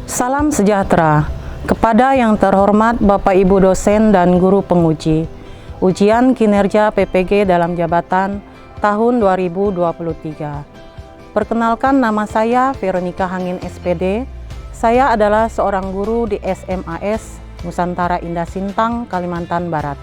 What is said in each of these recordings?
Salam sejahtera kepada yang terhormat Bapak Ibu dosen dan guru penguji. Ujian kinerja PPG dalam jabatan tahun 2023. Perkenalkan, nama saya Veronica Hangin SPD. Saya adalah seorang guru di SMAS Nusantara Indah Sintang, Kalimantan Barat.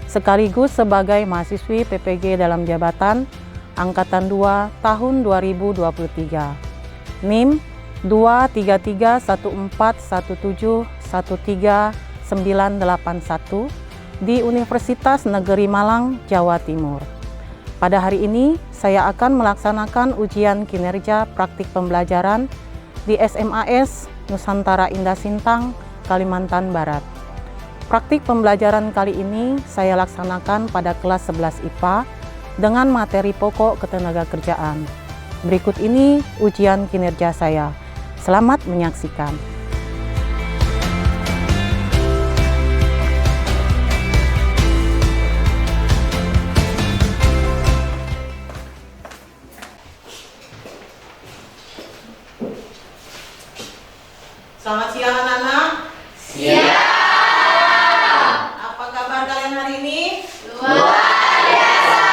Sekaligus sebagai mahasiswi PPG dalam jabatan Angkatan 2 tahun 2023. NIM 23314171391 di Universitas Negeri Malang, Jawa Timur. Pada hari ini, saya akan melaksanakan ujian kinerja praktik pembelajaran di SMAS Nusantara Indah Sintang, Kalimantan Barat. Praktik pembelajaran kali ini saya laksanakan pada kelas 11 IPA dengan materi pokok ketenagakerjaan. Berikut ini ujian kinerja saya. Selamat menyaksikan. Selamat siang anak-anak. Siap. Apa kabar kalian hari ini? Luar biasa.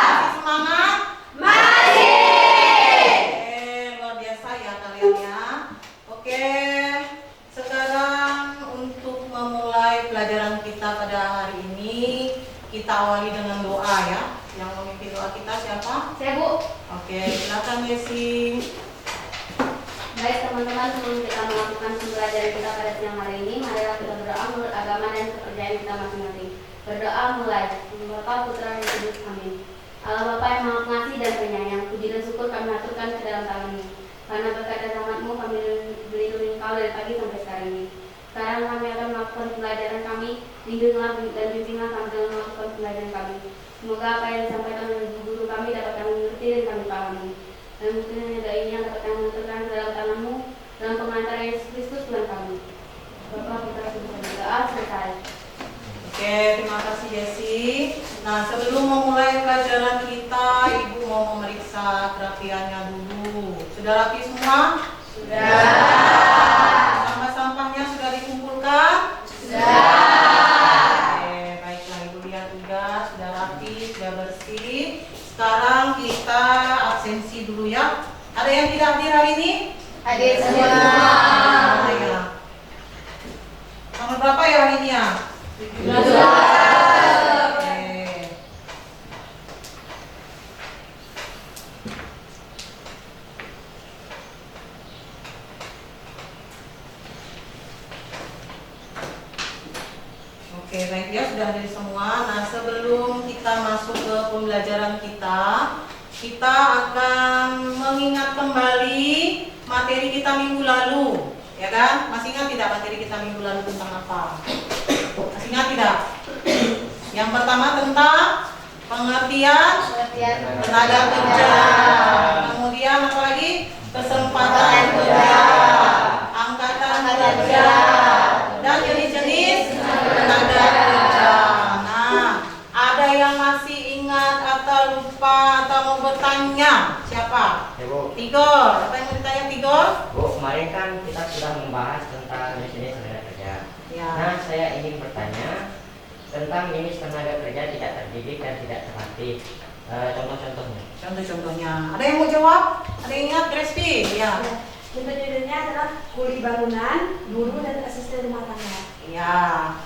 Masih semangat? Masih. Luar biasa ya kalian ya. Oke, sekarang untuk memulai pelajaran kita pada hari ini, kita awali dengan doa ya. Yang memimpin doa kita siapa? Saya, Bu. Oke, silakan Desi. Baik teman-teman, sebelum kita melakukan pembelajaran kita pada siang hari ini, marilah kita berdoa menurut agama dan kepercayaan kita masing-masing. Berdoa mulai. Bapa, Putra, dan Kudus. Amin. Allah Bapa yang Maha Pengasih dan Penyayang, puji dan syukur kami aturkan ke dalam tangan-Mu. Karena berkat dan rahmat-Mu kami dilindungi Engkau dari pagi sampai sekarang ini. Sekarang kami akan melakukan pembelajaran kami, lindungilah dan bimbinglah kami dalam melakukan pembelajaran kami. Semoga apa yang disampaikan oleh guru kami dapat kami mengerti dan kami pahami. Dan mungkin doa ini yang dapat kami menentukan ke dalam tangan-Mu dalam pengantar Yesus Kristus Tuhan kami. Bapa, Putra, Kudus. Doa selesai. Oke, terima kasih Desi. Nah, sebelum memulai pelajaran kita, Ibu mau memeriksa kerapiannya dulu. Sudah rapi semua? Sudah. Sampah-sampahnya sudah dikumpulkan? Sudah. Oke, baiklah Ibu lihat sudah rapi, sudah bersih. Sekarang kita absensi dulu ya. Ada yang tidak hadir hari ini? Hadir semua. Ya. Tanggal berapa ya hari ini ya? 17. Oke. Oke, baik ya, sudah hadir semua. Nah, sebelum kita masuk ke pembelajaran kita akan mengingat kembali materi kita minggu lalu, ya kan? Masih ingat tidak materi kita minggu lalu tentang apa? Masih ingat tidak? Yang pertama tentang pengertian tenaga kerja. Kemudian apa lagi? Kesempatan kerja, angkatan kerja, dan jenis-jenis tenaga kerja. Nah, ada yang masih ingat atau lupa atau mau bertanya? Siapa? Ya, Bu. Tigor. Apa yang mau ditanya Tigor? Bu, kemarin kan kita sudah membahas tentang jenis tenaga kerja. Ya. Nah, saya ingin bertanya tentang jenis tenaga kerja tidak terdidik dan tidak terlatih. Contoh-contohnya. Contoh-contohnya. Ada yang mau jawab? Ada yang ingat Crispy? Ya. Contoh-contohnya adalah kuli bangunan, guru, dan asisten rumah tangga. Ya.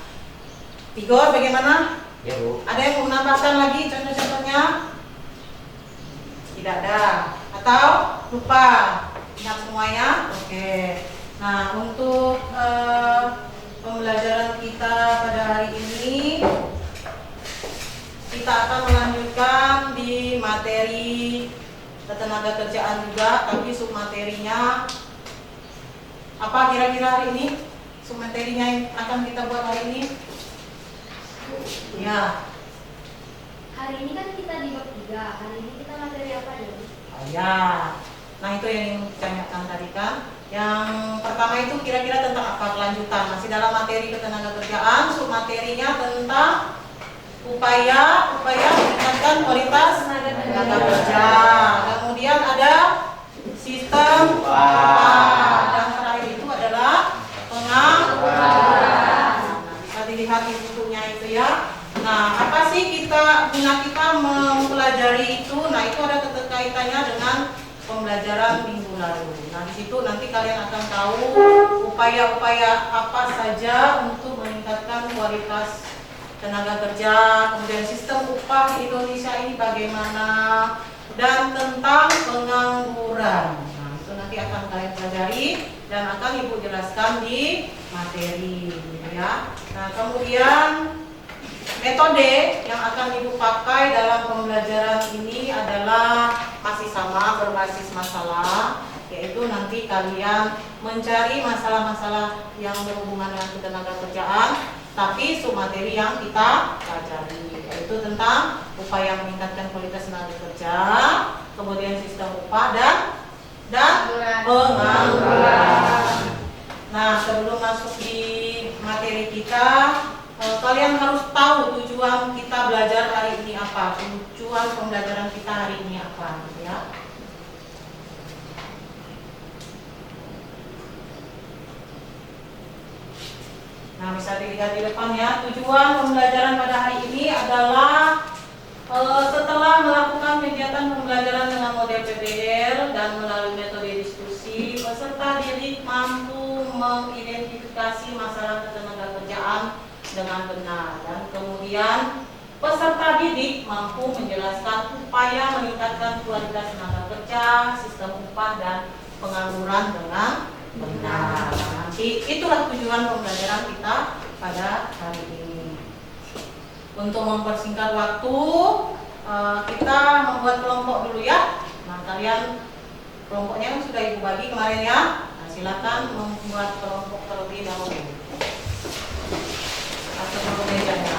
Tigor bagaimana? Ya, Bu. Ada yang mau menambahkan lagi contoh-contohnya? Tidak ada. Atau lupa? Ingat semuanya? Oke. Nah, untuk pembelajaran kita pada hari ini, kita akan melanjutkan di materi ketenaga kerjaan juga, tapi submaterinya apa kira-kira hari ini? Submaterinya yang akan kita buat hari ini? Ya. Hari ini kan kita di bab 3. Hari ini kita materi apa ya? Oh, ya. Nah, itu yang ingin ditanyakan tadi kan. Yang pertama itu kira-kira tentang apa kelanjutan? Masih dalam materi ketenaga kerjaan, submaterinya tentang upaya meningkatkan kualitas tenaga kerja. Kemudian ada sistem upah. Dan terakhir itu adalah baru. Nah, di situ nanti kalian akan tahu upaya-upaya apa saja untuk meningkatkan kualitas tenaga kerja, kemudian sistem upah di Indonesia ini bagaimana, dan tentang pengangguran. Nah, itu nanti akan kalian pelajari dan akan Ibu jelaskan di materi, gitu ya. Nah, kemudian metode yang akan Ibu pakai dalam pembelajaran ini adalah masih sama, berbasis masalah, yaitu nanti kalian mencari masalah-masalah yang berhubungan dengan ketenaga kerjaan, tapi submateri yang kita pelajari, yaitu tentang upaya meningkatkan kualitas tenaga kerja, kemudian sistem upah dan pengangguran. Nah, sebelum masuk di materi kita, kalian harus tahu tujuan kita belajar hari ini apa, tujuan pembelajaran kita hari ini apa, gitu ya. Nah, bisa dilihat di depan ya, tujuan pembelajaran pada hari ini adalah setelah melakukan kegiatan pembelajaran dengan model PBL dan melalui metode diskusi, peserta didik mampu mengidentifikasi masalah ketenagakerjaan dengan benar, dan kemudian peserta didik mampu menjelaskan upaya meningkatkan kualitas tenaga kerja, sistem upah dan pengangguran dengan benar. Nanti itulah tujuan pembelajaran kita pada hari ini. Untuk mempersingkat waktu, kita membuat kelompok dulu ya. Nah, kalian kelompoknya kan sudah Ibu bagi kemarin ya. Nah, silakan membuat kelompok terlebih dahulu. Atau mejanya.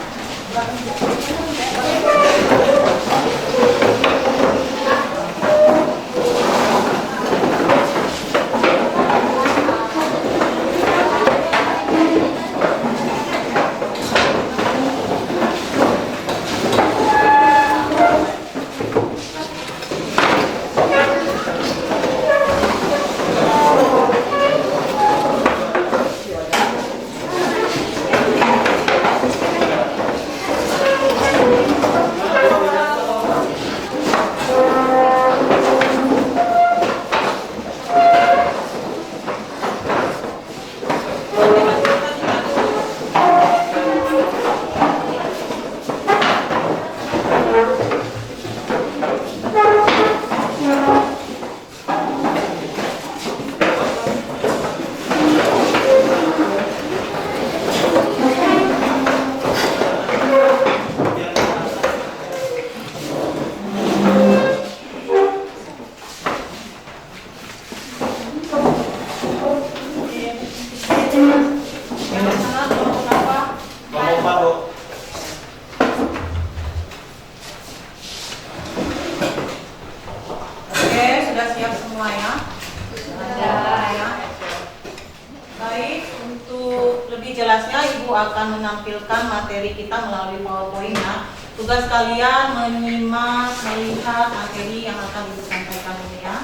akan menampilkan materi kita melalui PowerPoint-nya. Tugas kalian menyimak, melihat materi yang akan Ibu sampaikan ini ya.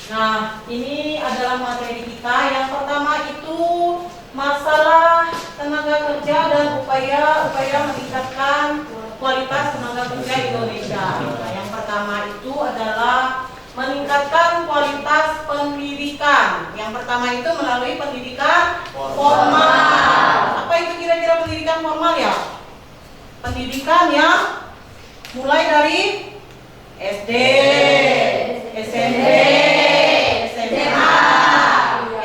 Nah, ini adalah materi kita. Yang pertama itu masalah tenaga kerja dan upaya meningkatkan kualitas tenaga kerja Indonesia. Nah, yang pertama itu adalah meningkatkan kualitas pendidikan. Yang pertama itu melalui pendidikan formal. Apa itu kira-kira pendidikan formal ya? Pendidikan yang mulai dari SD, SMP, SMA,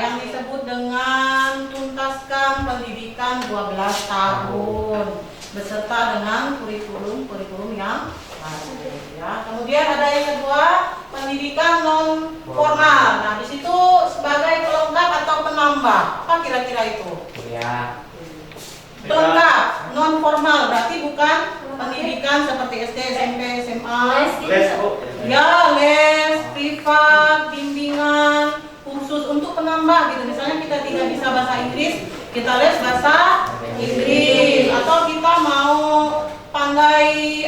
yang disebut dengan tuntaskan pendidikan 12 tahun beserta dengan kurikulum yang baru ya. Kemudian ada yang kedua, pendidikan non formal. Nah, di situ sebagai pelengkap atau penambah. Apa kira-kira itu? Ya. Pelengkap, non formal berarti bukan pendidikan seperti SD, SMP, SMA. Ya, les, privat, bimbingan khusus untuk penambah gitu. Misalnya kita tidak bisa bahasa Inggris, kita les bahasa Inggris. Atau kita mau pandai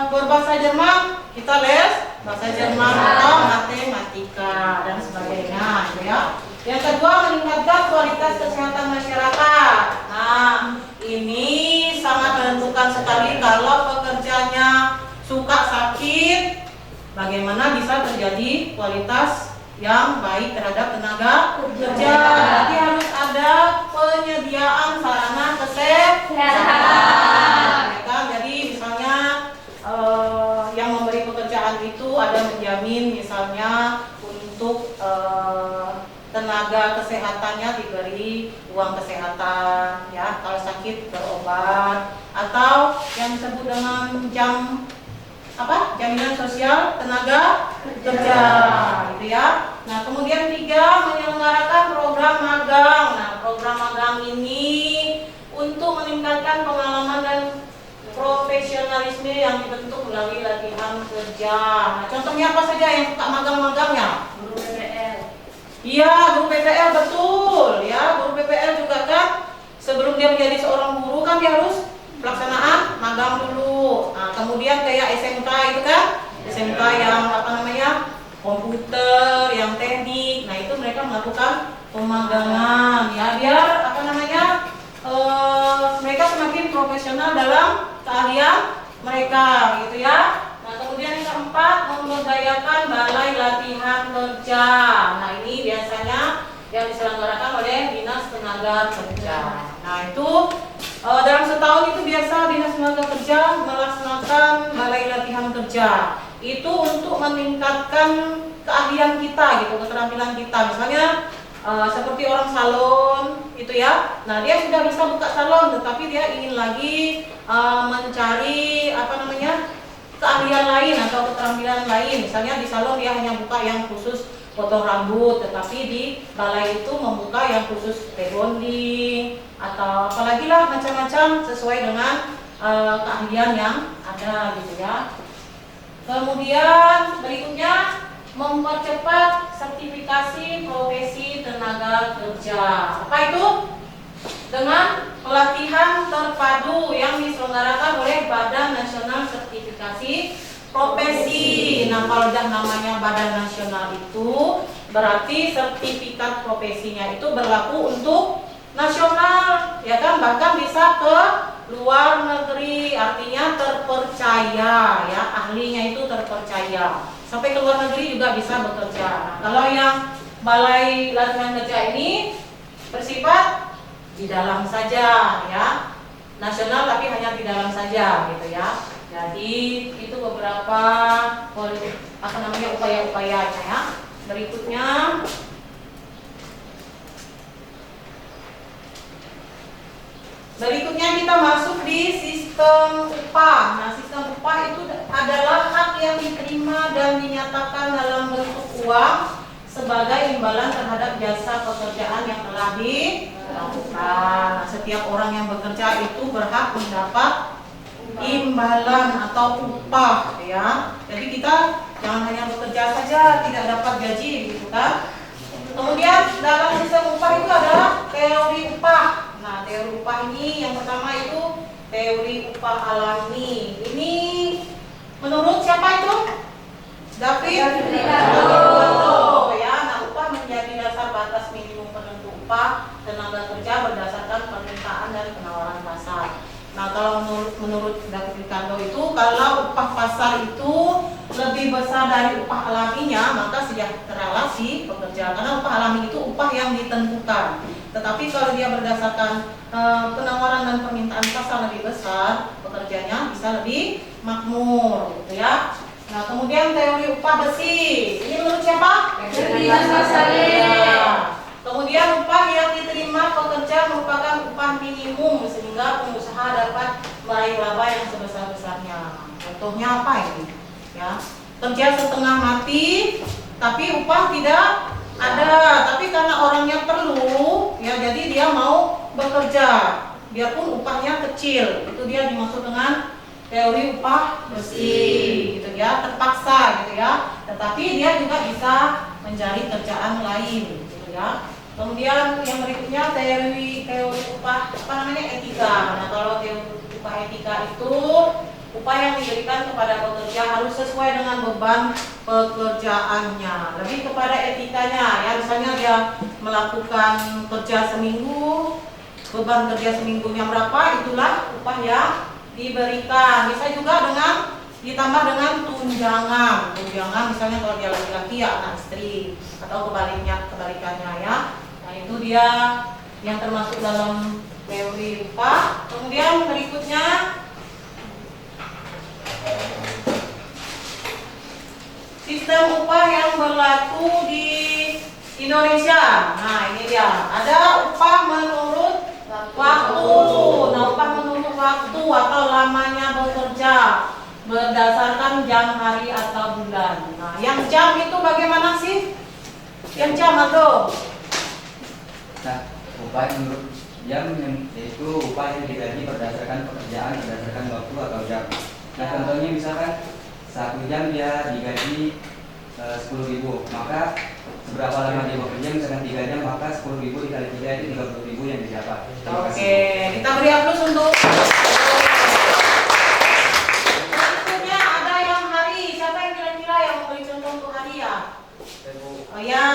berbahasa Jerman, kita les bahasa Jerman atau matematika dan sebagainya, gitu ya. Yang kedua, meningkatkan kualitas kesehatan masyarakat. Nah, ini sangat menentukan sekali kalau pekerjanya suka sakit, bagaimana bisa terjadi kualitas yang baik terhadap tenaga kerja. Jadi harus ada penyediaan sarana kesehatan. Ya kan? Jadi misalnya yang memberi pekerjaan itu ada menjamin misalnya untuk tenaga kesehatannya diberi uang kesehatan, ya kalau sakit berobat, atau yang disebut dengan jaminan sosial tenaga kerja, gitu ya. Nah, kemudian 3, menyelenggarakan program magang. Nah, program magang ini untuk meningkatkan pengalaman dan profesionalisme yang dibentuk melalui latihan kerja. Nah, contohnya apa saja yang suka magang-magangnya? Guru PPL. Iya, guru PPL, betul ya. Guru PPL juga kan sebelum dia menjadi seorang guru kan dia harus pelaksanaan magang dulu. Nah, kemudian kayak SMK itu kan, SMK yang komputer, yang teknik. Nah, itu mereka melakukan pemagangan ya, biar mereka semakin profesional dalam keahlian mereka, gitu ya. Nah, kemudian yang keempat, memberdayakan balai latihan kerja. Nah, ini biasanya yang diselenggarakan oleh Dinas Tenaga Kerja. Nah, itu dalam setahun itu biasa Dinas Tenaga Kerja melaksanakan balai latihan kerja. Itu untuk meningkatkan keahlian kita, gitu, keterampilan kita. Misalnya seperti orang salon, itu ya. Nah, dia sudah bisa buka salon, tetapi dia ingin lagi mencari keahlian lain atau keterampilan lain. Misalnya di salon dia hanya buka yang khusus potong rambut, tetapi di balai itu membuka yang khusus rebonding atau apalagi lah macam-macam sesuai dengan keahlian yang ada, gitu ya. Kemudian berikutnya, mempercepat sertifikasi profesi tenaga kerja. Apa itu? Dengan pelatihan terpadu yang diselenggarakan oleh Badan Nasional Sertifikasi Profesi. Nah, kalau udah namanya Badan Nasional itu berarti sertifikat profesinya itu berlaku untuk nasional, ya kan, bahkan bisa ke luar negeri, artinya terpercaya, ya, ahlinya itu terpercaya, sampai ke luar negeri juga bisa bekerja. Nah, kalau yang balai latihan kerja ini bersifat di dalam saja, ya, nasional tapi hanya di dalam saja, gitu ya. Jadi itu beberapa upaya-upayanya, ya. Berikutnya kita masuk di sistem upah. Nah, sistem upah itu adalah hak yang diterima dan dinyatakan dalam bentuk uang sebagai imbalan terhadap jasa pekerjaan yang telah dilakukan. Nah, setiap orang yang bekerja itu berhak mendapat imbalan atau upah, ya. Jadi kita jangan hanya bekerja saja tidak dapat gaji, gitu kan. Kemudian dalam sistem upah itu adalah teori upah. Nah, teori upah ini yang pertama itu teori upah alami. Ini menurut siapa itu? David Ricardo, ya. Nah, upah menjadi dasar batas minimum penentu upah tenaga kerja berdasarkan permintaan dan penawaran pasar. Nah, kalau menurut David Ricardo itu, kalau upah pasar itu lebih besar dari upah alaminya, maka sejahteralah si pekerja. Karena upah alami itu upah yang ditentukan. Tetapi kalau dia berdasarkan penawaran dan permintaan pasar lebih besar, pekerjanya bisa lebih makmur, gitu ya. Nah, kemudian teori upah besi. Ini menurut siapa? Kemudian upah yang diterima pekerja merupakan upah minimum sehingga pengusaha dapat meraih laba yang sebesar-besarnya. Contohnya apa ini? Ya, kerja setengah mati tapi upah tidak ada, tapi karena orangnya perlu, ya, jadi dia mau bekerja biarpun upahnya kecil. Itu dia dimaksud dengan teori upah besi, gitu ya, terpaksa, gitu ya. Tetapi dia juga bisa mencari kerjaan lain, gitu ya. Kemudian yang berikutnya teori upah etika. Nah, kalau teori upah etika itu upah yang diberikan kepada pekerja harus sesuai dengan beban pekerjaannya, lebih kepada etikanya ya. Misalnya dia melakukan kerja seminggu, beban kerja seminggunya berapa, itulah upah yang diberikan. Bisa juga ditambah dengan tunjangan misalnya kalau dia laki-laki ya anak istri, atau kebalikannya ya. Nah itu dia yang termasuk dalam teori upah. Kemudian berikutnya sistem upah yang berlaku di Indonesia. Nah ini dia, ada upah menurut waktu. Nah upah menurut waktu atau lamanya bekerja berdasarkan jam, hari atau bulan. Nah yang jam itu bagaimana sih? Yang jam atau? Nah, upah menurut jam yaitu upah yang digaji berdasarkan pekerjaan berdasarkan waktu atau jam. Nah, contohnya misalkan 1 jam dia digaji 10.000, maka seberapa lama dia bekerja, misalkan 3 jam, maka 10.000 dikali 3 itu 30.000 yang didapat. Oke, kita beri aplaus untuk. Berikutnya ada yang hari. Siapa yang kira-kira yang memberi contoh untuk hari ya? Oh ya.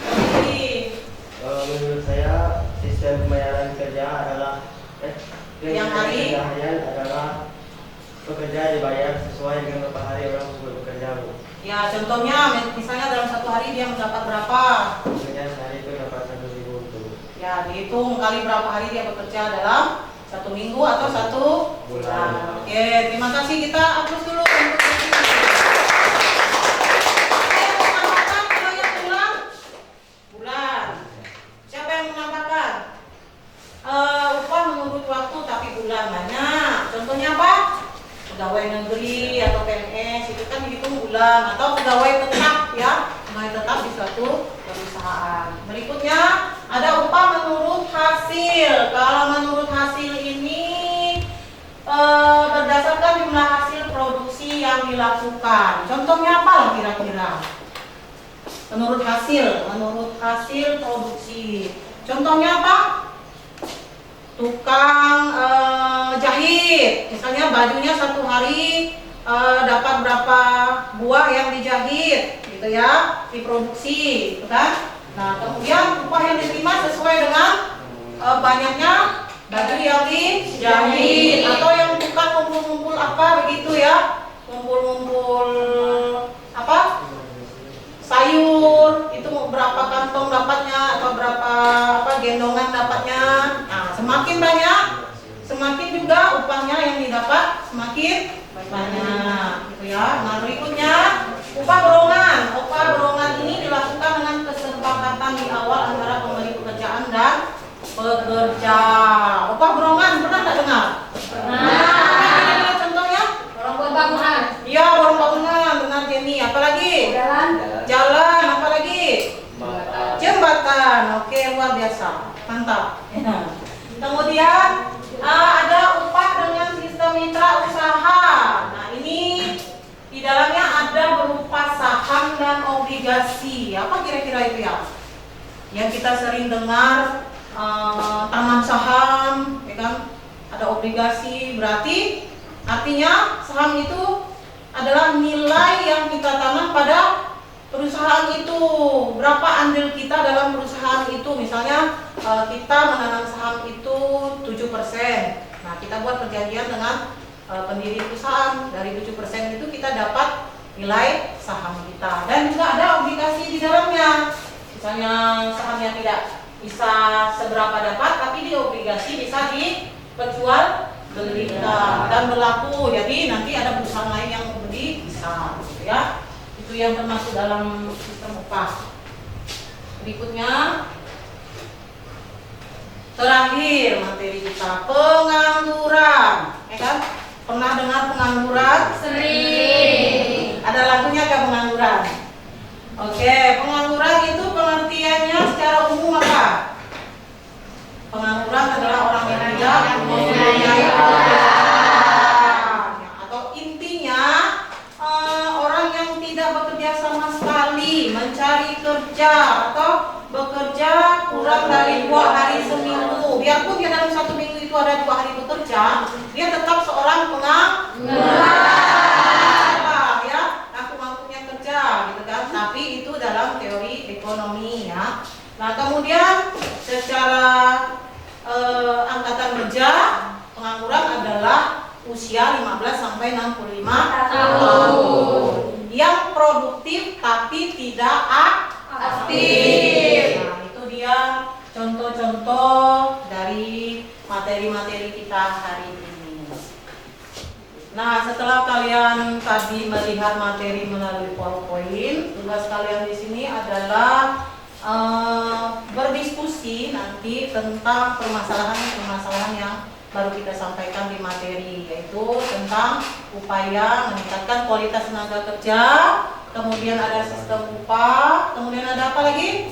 Jadi, menurut saya sistem pembayaran kerja adalah yang hari adalah pekerja dibayar sesuai dengan berapa hari orang tersebut bekerja, Bu. ya contohnya misalnya dalam 1 hari dia mendapat berapa? Misalnya sehari itu dapat 1.000, Bu. Ya dihitung kali berapa hari dia bekerja dalam 1 minggu atau 1 bulan. Oke, terima kasih, kita hapus dulu untuk bulan. Siapa yang menambahkan? Upah menurut waktu tapi bulan banyak. Contohnya apa? Pegawai negeri atau PNS itu kan dihitung bulan, atau pegawai tetap ya, pegawai tetap di suatu perusahaan. Berikutnya ada upah menurut hasil. Kalau menurut hasil ini berdasarkan jumlah hasil produksi yang dilakukan. Contohnya apa lah kira-kira? Menurut hasil produksi. Contohnya apa? Tukang jahit, misalnya bajunya 1 hari dapat berapa buah yang dijahit, gitu ya, diproduksi, gitu kan? Nah, kemudian upah yang diterima sesuai dengan banyaknya baju yang dijahit, atau yang tukang ngumpul-ngumpul apa begitu ya, ngumpul-ngumpul apa? Sayur, itu berapa kantong dapatnya atau berapa gendongan dapatnya. Nah, semakin banyak, semakin juga upahnya yang didapat semakin banyak, gitu ya. Nah, berikutnya upah berongan. Upah berongan ini dilakukan dengan kesepakatan di awal antara pemberi pekerjaan dan pekerja. Upah berongan pernah nggak dengar? Nah, contohnya? Orang buat bangunan. Iya, borong bangunan, benar Jenny. Apalagi? Jalan, apalagi? Jembatan. Oke, luar biasa, mantap. Kemudian ada upah dengan sistem mitra usaha. Nah ini di dalamnya ada berupa saham dan obligasi. Apa kira-kira itu ya? Yang kita sering dengar, tanam saham, ya kan? Ada obligasi, berarti artinya saham itu adalah nilai yang kita tanam pada perusahaan itu. Berapa andil kita dalam perusahaan itu? Misalnya kita menanam saham itu 7%. Nah, kita buat perjanjian dengan pendiri perusahaan. Dari 7% itu kita dapat nilai saham kita. Dan juga ada obligasi di dalamnya. Misalnya sahamnya tidak bisa seberapa dapat, tapi di obligasi bisa diperjual belikan dan berlaku. Jadi nanti ada perusahaan lain yang membeli bisa, gitu ya. Itu yang termasuk dalam sistem upah. Berikutnya, terakhir materi kita pengangguran, ya kan? Pernah dengar pengangguran? Sering. Ada lagunya ke pengangguran? Oke, pengangguran itu pengertiannya secara umum apa? Pengangguran adalah orang yang tidak mempunyai pekerjaan, atau intinya orang yang tidak bekerja sama sekali, mencari kerja atau bekerja kurang dari 2 hari seminggu. Biarpun dia dalam 1 minggu itu ada 2 hari bekerja, tetap seorang pengangguran ya, aku mampunya kerja gitu kan, tapi itu dalam teori ekonomi ya. Nah kemudian secara angkatan kerja pengangguran adalah usia 15 sampai 65 tahun yang produktif tapi tidak aktif. Nah itu dia contoh-contoh dari materi-materi kita hari ini. Nah setelah kalian tadi melihat materi melalui PowerPoint, tugas kalian di sini adalah berdiskusi nanti tentang permasalahan-permasalahan yang baru kita sampaikan di materi, yaitu tentang upaya meningkatkan kualitas tenaga kerja, kemudian ada sistem upah, kemudian ada apa lagi?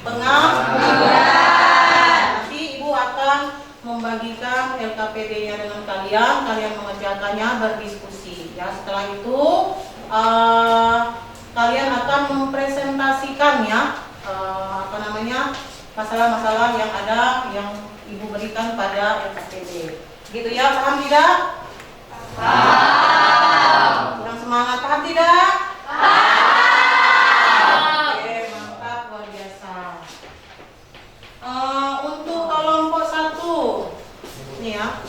Pengangguran. Nanti Ibu akan membagikan LKPD-nya dengan kalian mengerjakannya berdiskusi. Ya, setelah itu kalian akan mempresentasikan ya masalah-masalah yang ada yang Ibu berikan pada LKPD. Gitu ya, paham tidak? Paham. Kurang semangat, paham tidak? Paham. Oke, mantap, luar biasa. Untuk kelompok 1 ini ya.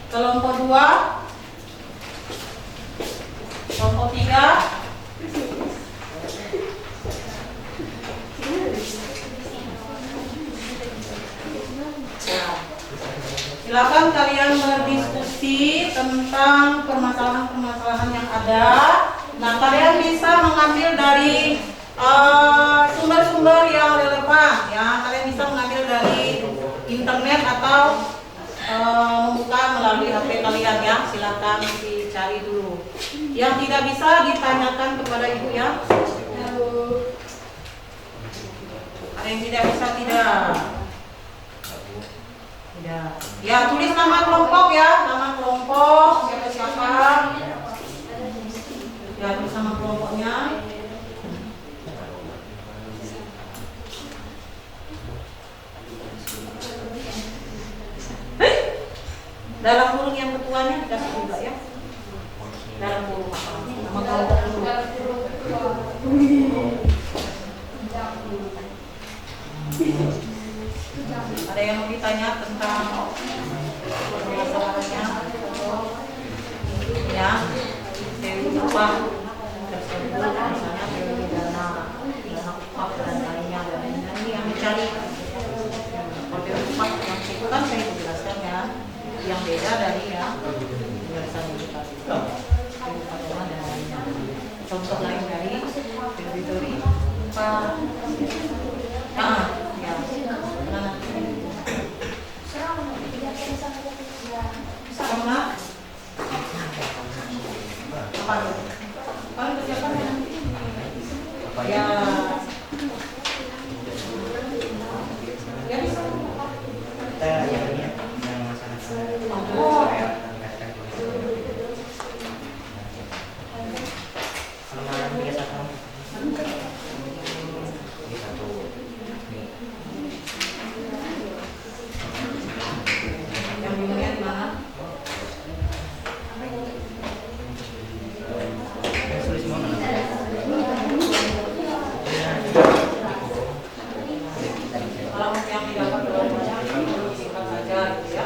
Kelompok 2, kelompok 3, silakan kalian berdiskusi tentang permasalahan-permasalahan yang ada. Nah, kalian bisa mengambil dari sumber-sumber yang relevan ya. Kalian bisa mengambil dari internet atau membuka melalui HP kalian ya. Silakan dicari dulu. Yang tidak bisa ditanyakan kepada Ibu ya. Ada yang tidak bisa tidak? Ya, tulis nama kelompok ya, nama kelompok siapa? Ya, tulis nama kelompoknya. Dalam kurung yang ketuanya dikasih juga ya. Dalam kurung nama kelompok dulu. Ada yang mau ditanya tentang masalahnya ya, teori upah tersebut, misalnya teori dana upah dan lainnya, ini yang dicari. Kalau teori upah yang itu kan saya jelaskan ya, yang beda dari yang penjelasan edukasi. Teori upah dan lainnya. Contoh lain dari teori upah. Sama apa tuh? Kalian kerjakan ya nanti. Ya. Ya bisa. Kita yang masalah yang bingungnya di mana? Kalau yang didapat jawabannya singkat saja gitu ya.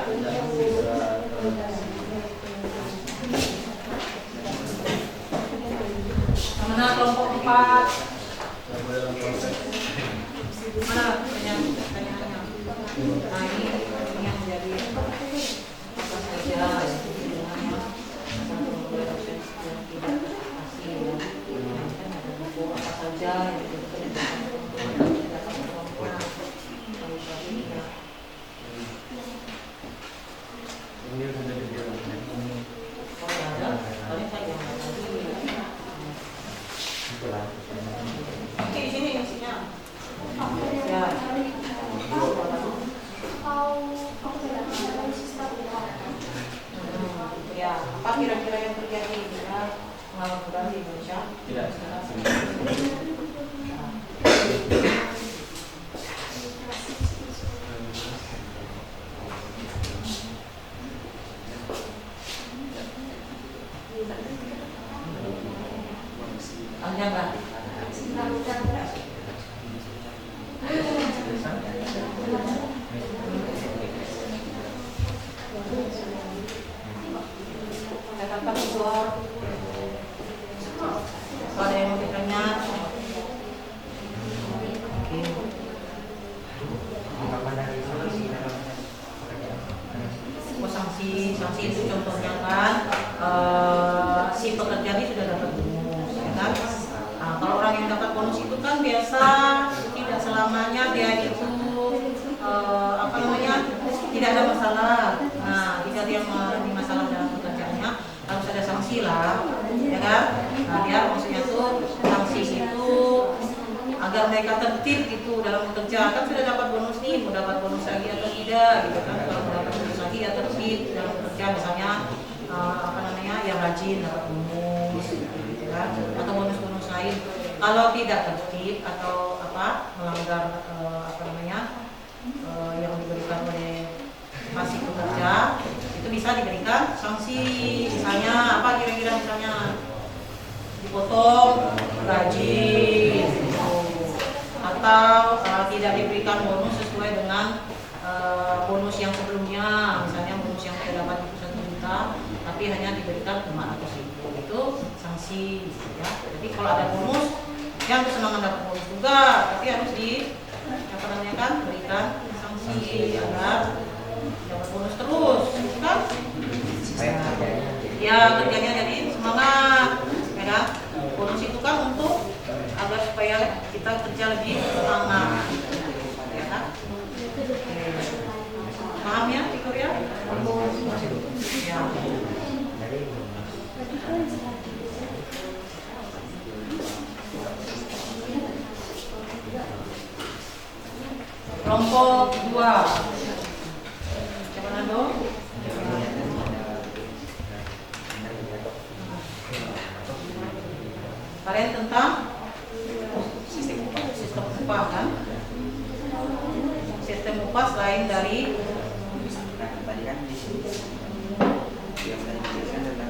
Mana kelompok 4? Mana pertanyaannya? Nah ini yang menjadi apa saja hubungannya apa saja yang oke, di sini isinya. Ya. Ya, apa kira-kira yang terjadi dengan pengangguran di Indonesia? Tidak. Panjang nggak? Katakan keluar. Ada yang mau ditanya? Oke. Tanggapan dari solusi dalam Oh, sanksi itu contohnya kan si pekerja ini sudah dapat bonus, ya kan? Nah, kalau orang yang dapat bonus itu kan biasa tidak selamanya dia itu tidak ada masalah. Nah, jika dia mengalami masalah dalam pekerjaannya harus ada sanksi lah, ya kan? Nah, dia maksudnya tuh sanksi itu agar mereka tertib gitu dalam bekerja. Kan sudah dapat bonus nih, mau dapat bonus lagi atau tidak gitu kan? Kalau mau dapat bonus lagi ya tertib dalam bekerja, misalnya yang rajin dapat bonus gitu kan, atau bonus-bonus lain. Kalau tidak tertib atau melanggar yang diberikan oleh masih pekerja, itu bisa diberikan sanksi. Misalnya kira-kira dipotong gaji gitu. Atau tidak diberikan bonus sesuai dengan bonus yang sebelumnya, misalnya bonus yang sudah dapat itu 1 juta tapi hanya diberikan 500.000, itu sanksi ya. Jadi kalau ada bonus yang kesenangan dapat bonus juga, tapi harus berikan sanksi agar dapat bonus terus kan? supaya kerjanya Ya kerjanya jadi semangat ya kan? Bonus itu kan untuk agar supaya kita kerja lebih semangat ya kan? Paham ya Victor ya? Ya. dari Kelompok 2 siapa Nando? Kalian tentang sistem upah kan? Sistem upah selain dari Tadi kan di sini yang tadi dijelaskan tentang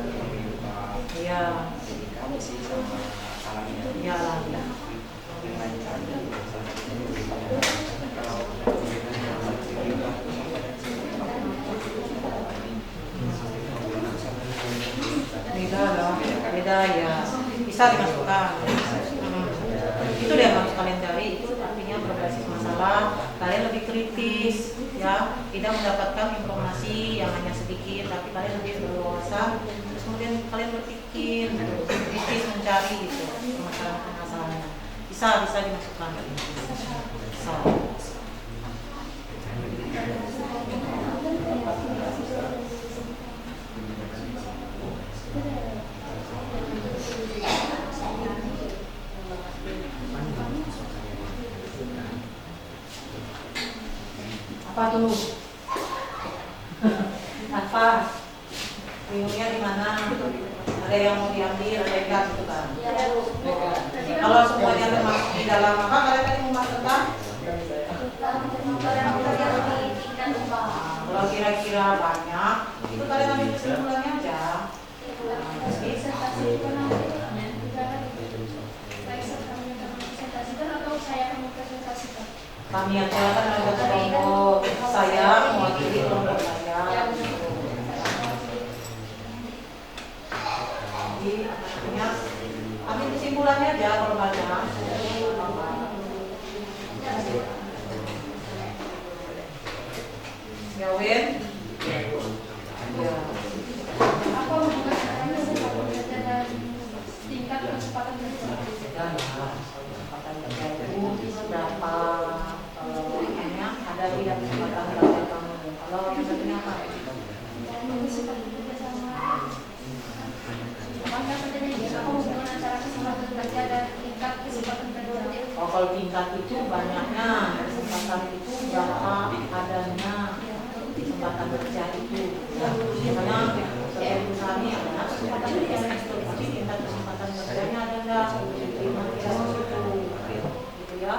ya komisi sama alamiah. ya ya. Yang lain tadi kalau beda ya, bisa dimasukkan. Itu dia harus kalian cari, itu artinya berbasis masalah, kalian lebih kritis ya, tidak mendapatkan informasi yang hanya sedikit, tapi kalian lebih berwawasan, terus kemudian kalian berpikir kritis mencari gitu permasalahan-permasalahannya. Bisa dimasukkan. Bisa. Apa tuh? Apa? Bingungnya di mana? Ada yang mau diambil, ada yang enggak gitu kan? Kalau semuanya termasuk di dalam apa? Kalian tadi mau masukkan? Kalau kira-kira banyak, itu kalian ambil kesimpulannya aja. Kami aja kan ada kelompok saya mewakili kelompok saya. Jadi artinya ambil kesimpulannya aja kalau banyak. Ya Win? Ya. Apa hubungannya dengan tingkat kecepatan kerja? Kecepatan kerja itu berapa? Ada tidak kesempatan kerja kamu? Kalau yang satunya apa? Apa hubungan antara kesempatan kerja dan tingkat kesempatan kerja? Oh, kalau tingkat itu banyaknya, kesempatan itu berapa adanya kesempatan kerja itu. Misalnya perusahaan ini ada kesempatan kerja, tapi tingkat kesempatan kerjanya ada nggak? Kira-kira itu, gitu ya?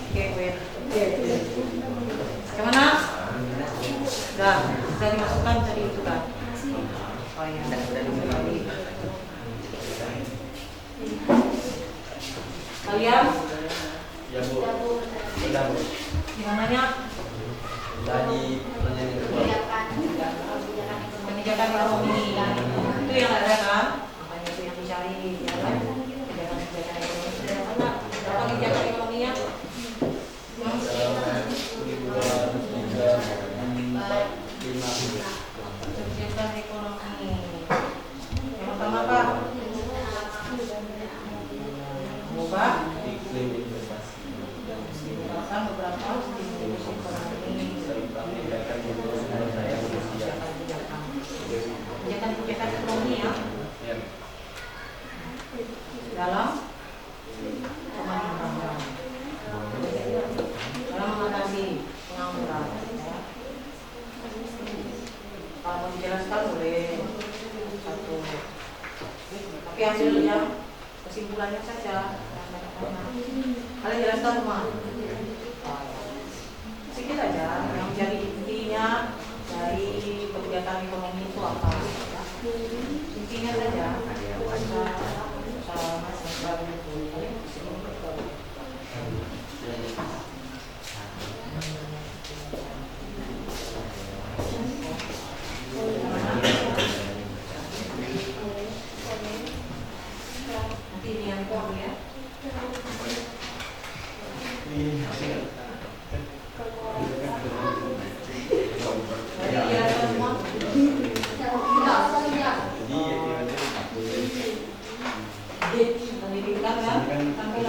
Oke, wait. Gimana? Sudah dimasukkan tadi itu kan. Oh ya. Kalian Ya Bu. Sudah Bu. gimananya? Tadi pertanyaan yang kedua. Kebijakan ekonomi itu yang ada kan? Makanya itu yang dicari, ya kan? Kebijakan ekonomi sudah ada. Berapa kebijakan ekonominya? Kebijakan ekonomi. Yang pertama apa? Mengubah Iklim investasi. menggunakan beberapa stimulus ekonomi. Kebijakan ekonomi ya Ya. dalam pemangguran, dalam mengatasi pengangguran. Ya. Kalau mau dijelaskan boleh satu, tapi hasilnya kesimpulannya saja. Kalian jelaskan semua. Sedikit saja yang jadi intinya dari kebijakan ekonomi itu apa? Ya. Intinya saja. Nanti ini yang kedua ya. Jadi ya semua. Pendidikan kan sampai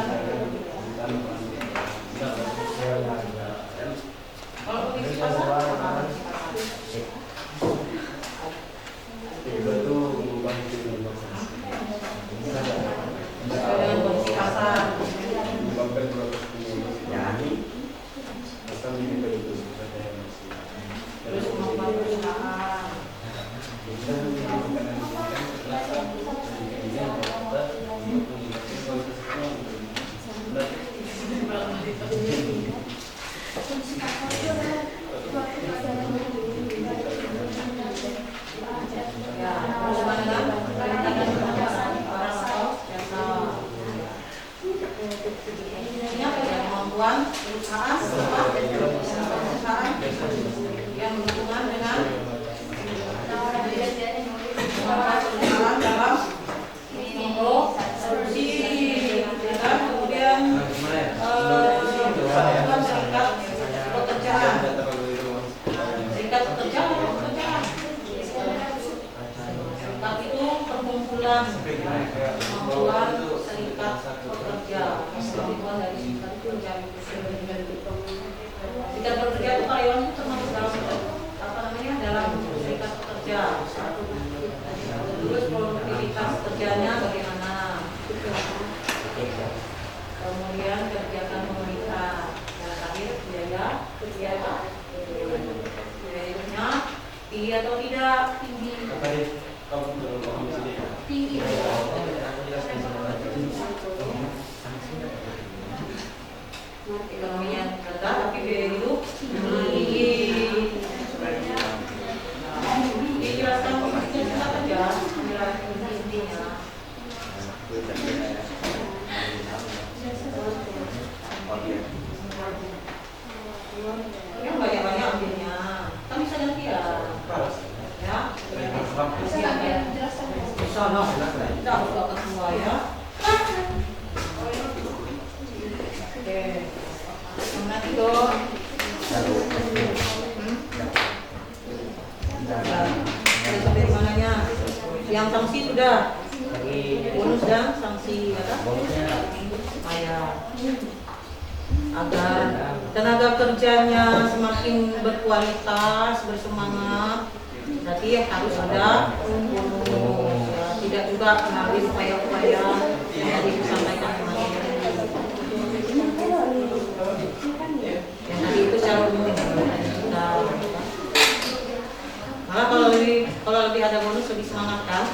kalau kondisi pasar apa kondisi pasar? Itu mengubah iklim investasi. Sesuai dengan kondisi pasar. Menyebabkan proses stimulus ekonomi akan meningkat itu Terus kemampuan perusahaan. Ya, berhubungan dengan perintahkan orang atau jasa. Ini apa ya? Kemampuan perusahaan, apa? Perusahaan yang berhubungan dengan kemampuan perusahaan dalam memproduksi, ya kan? Kemudian kemampuan serikat pekerjaan. Serikat pekerjaan. Serikat itu perkumpulan kemampuan serikat pekerja. Perkumpulan dari serikat pekerja. Serikat pekerja itu karyawan itu termasuk dalam apa namanya dalam serikat pekerja. Terus produktivitas kerjanya bagaimana? Kemudian kebijakan pemerintah. Yang terakhir biaya hidupnya tinggi atau tidak? Tinggi. Tadi kamu belum paham sedikit. Tinggi. Ekonominya rendah tapi biaya hidup tinggi. Dijelaskan singkat saja penjelasan intinya. Yang banyak-banyak ambilnya, kan bisa gantian. Ya, bisa lah. Tidak buka ketua ya. Oke, yang nanti dong. Sudah sampai di mananya? Yang sanksi sudah. Bonus dan sanksi ya kan? Supaya agar tenaga kerjanya semakin berkualitas, bersemangat, berarti harus ada bonus. Ya, tidak juga mengambil upaya-upaya yang tadi disampaikan kemarin. Yang tadi itu secara umum kita. Malah kalau lebih ada bonus lebih semangat kan?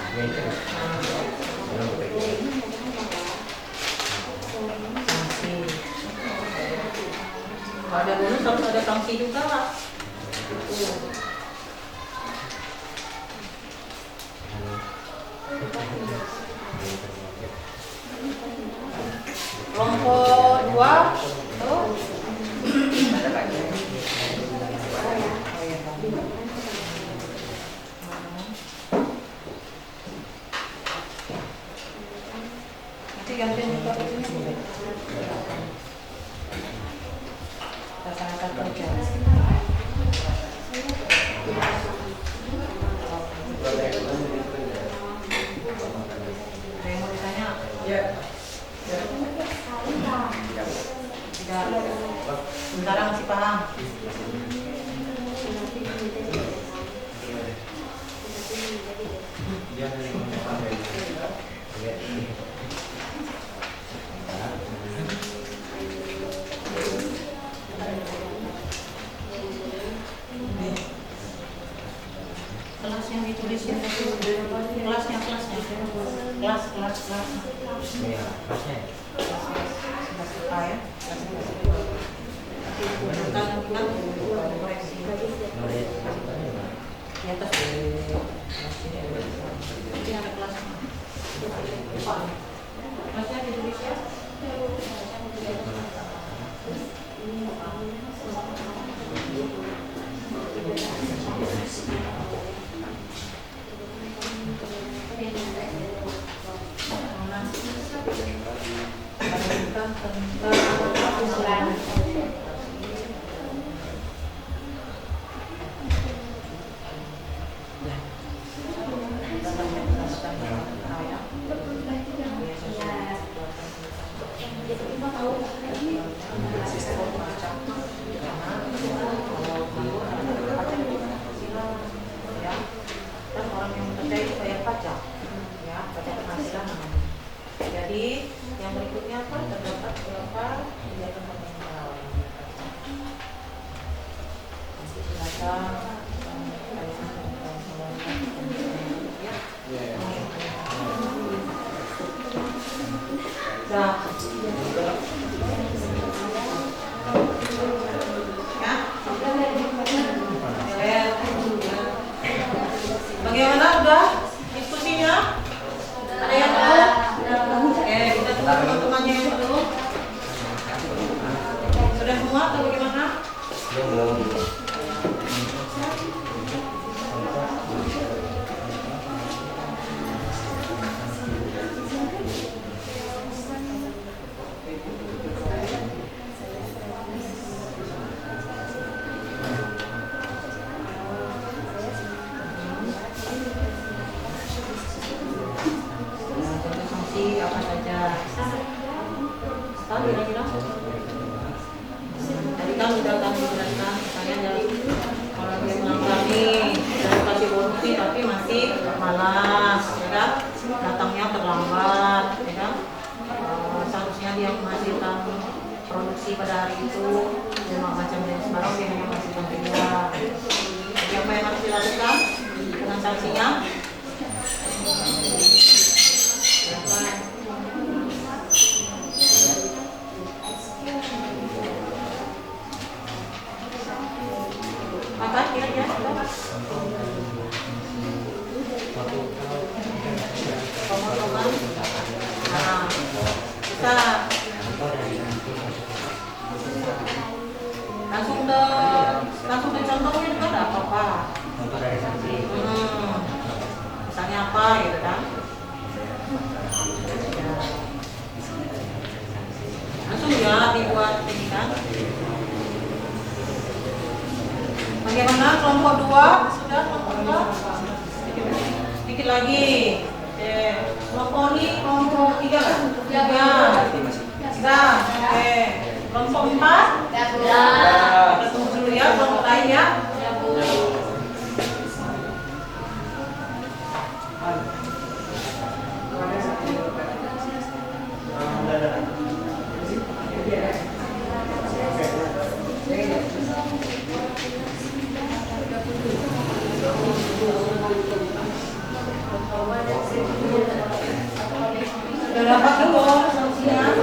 Sanksi. Kalau ada bonus harus ada sanksi juga lah. Itu. digantiin juga ini. Laksanakan kerja. Ada yang mau ditanya? Ya. Tidak. Sementara masih paham. Kelas yang ditulis yang kelasnya kelas. Iya, pasnya. Sudah suka ya. Kan koreksi Nulis pasnya. di atas ini ada kelasnya. Kelasnya ditulis ya. Kan orang yang bekerja itu bayar pajak, ya pajak penghasilan namanya. Jadi yang berikutnya apa? Terdapat beberapa kegiatan pemerintah. Nanti silakan. Nah, ya. Bagaimana udah diskusinya? Ada yang belum? Kita tunggu teman-temannya yang belum. Sudah semua atau bagaimana? Belum. Sanksi apa saja? Tahu kira-kira? Tadi kan udah kami jelaskan, saya kalau dia melanggar nih, saya kasih bonus sih, tapi masih malas, ya kan? Datangnya terlambat, ya kan? Seharusnya dia menghasilkan produksi pada hari itu, memang macam jenis barang dia hanya menghasilkan 3. Jadi apa yang harus dilakukan dengan sanksinya? Apa kira-kira? Pemotongan. Nah, bisa langsung dicontohnya itu ada apa-apa. Contoh dari sanksi. Misalnya apa gitu kan? Ya. Langsung ya dibuat ini kan? Bagaimana kelompok 2? Sudah kelompok 2? Sedikit lagi. Oke. Kelompok ini kelompok 3 kan? 3. Sudah. Oke. Kelompok 4? Kita tunggu dulu ya kelompok lain ya. Sudah dapat belum sanksinya?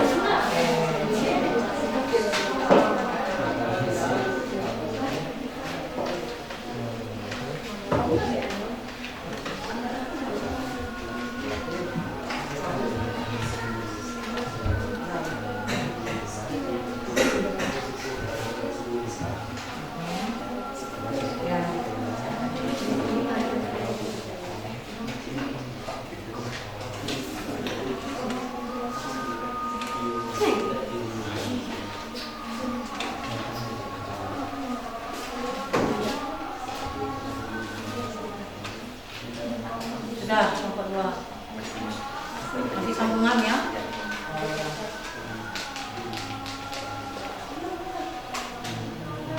Sudah, kelompok 2. Masih sambungan ya.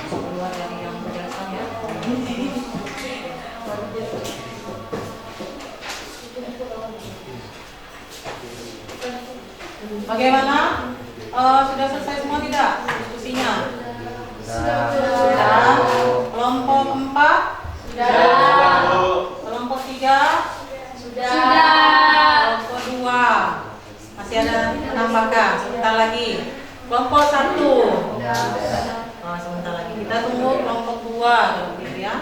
Keluar dari yang penjelasan ya. Bagaimana? Sudah selesai semua tidak diskusinya? Sudah. Kelompok 4? Sudah. Kelompok 3? Sudah. Kelompok 2? Masih ada menambahkan? Sebentar lagi. Kelompok 1? Oh, sebentar lagi. Kita tunggu kelompok 2 kalau begitu ya.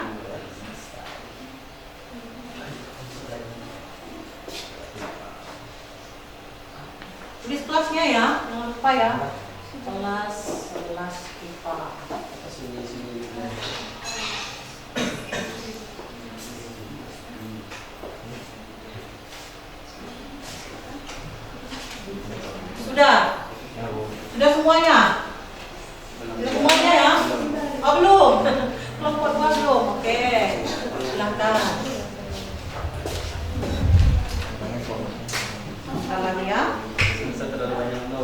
Tulis kelasnya ya, jangan lupa ya. Kelas 11 IPA. Sudah? Sudah semuanya? Sudah semuanya ya? Oh belum? Kelompok 2 belum? Oke, silahkan. Sebentar lagi ya. Terlalu banyak no.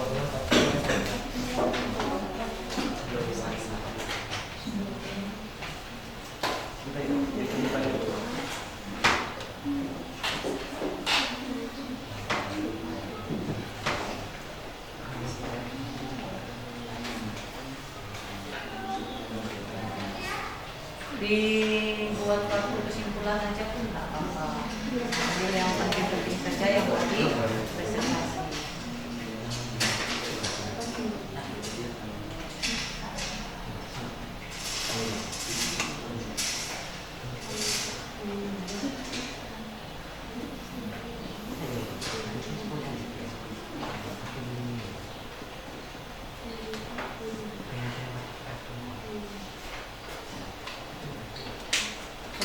Dibuat suatu kesimpulan aja pun nggak apa-apa. Ambil yang penting-penting saja yang tadi presentasi.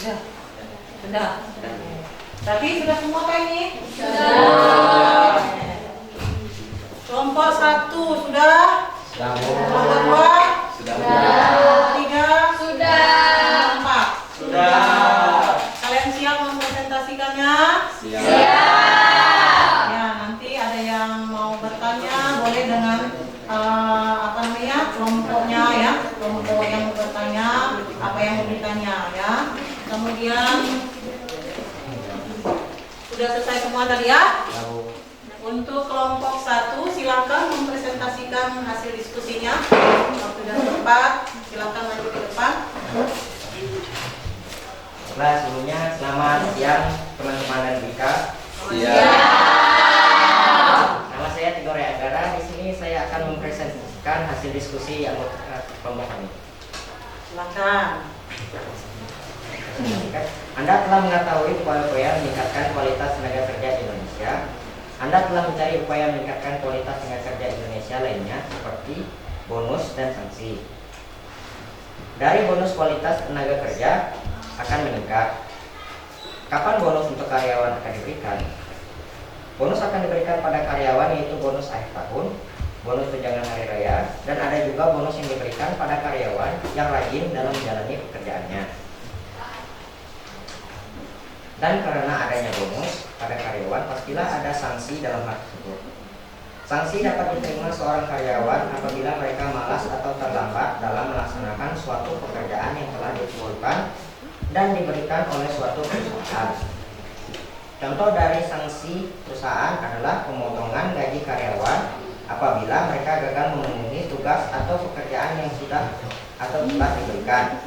Sudah. Sudah. Berarti sudah semua kan ini? Sudah. Kelompok 1 sudah? Kelompok 2? Sudah. Kelompok 3? Sudah. Kelompok 4? Sudah. Kalian siap mempresentasikannya? Siap. Ya, nanti ada yang mau bertanya boleh dengan apa namanya kelompoknya ya, kelompok yang mau bertanya apa yang mau ditanya ya. Kemudian sudah selesai semua tadi ya. Untuk kelompok 1 silakan mempresentasikan hasil diskusinya. Waktu dan tempat silakan maju ke depan. Nah, sebelumnya selamat siang teman-teman dan Bika. Nama saya Tigor Agara. Di sini saya akan mempresentasikan hasil diskusi anggota kelompok kami. Silakan. Anda telah mengetahui upaya-upaya meningkatkan kualitas tenaga kerja Indonesia. Anda telah mencari upaya meningkatkan kualitas tenaga kerja Indonesia lainnya seperti bonus dan sanksi. Dari bonus kualitas tenaga kerja akan meningkat. Kapan bonus untuk karyawan akan diberikan? Bonus akan diberikan pada karyawan yaitu bonus akhir tahun, bonus tunjangan hari raya, dan ada juga bonus yang diberikan pada karyawan yang rajin dalam menjalani pekerjaannya. Dan karena adanya bonus pada karyawan, pastilah ada sanksi dalam hal tersebut. Sanksi dapat diterima seorang karyawan apabila mereka malas atau terlambat dalam melaksanakan suatu pekerjaan yang telah ditentukan dan diberikan oleh suatu perusahaan. Contoh dari sanksi perusahaan adalah pemotongan gaji karyawan apabila mereka gagal memenuhi tugas atau pekerjaan yang sudah atau telah diberikan.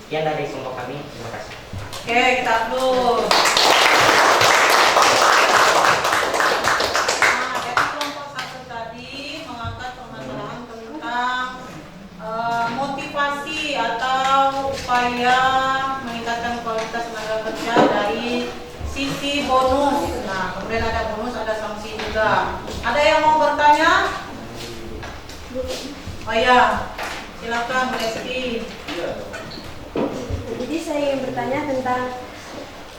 Sekian dari kelompok kami, terima kasih. Oke, kita upload. Nah, jadi kelompok 1 tadi mengangkat permasalahan tentang motivasi atau upaya meningkatkan kualitas tenaga kerja dari sisi bonus. Nah, kemudian ada bonus, ada sanksi juga. Ada yang mau bertanya? Oh ya, silakan Bu Lesti. Jadi saya ingin bertanya tentang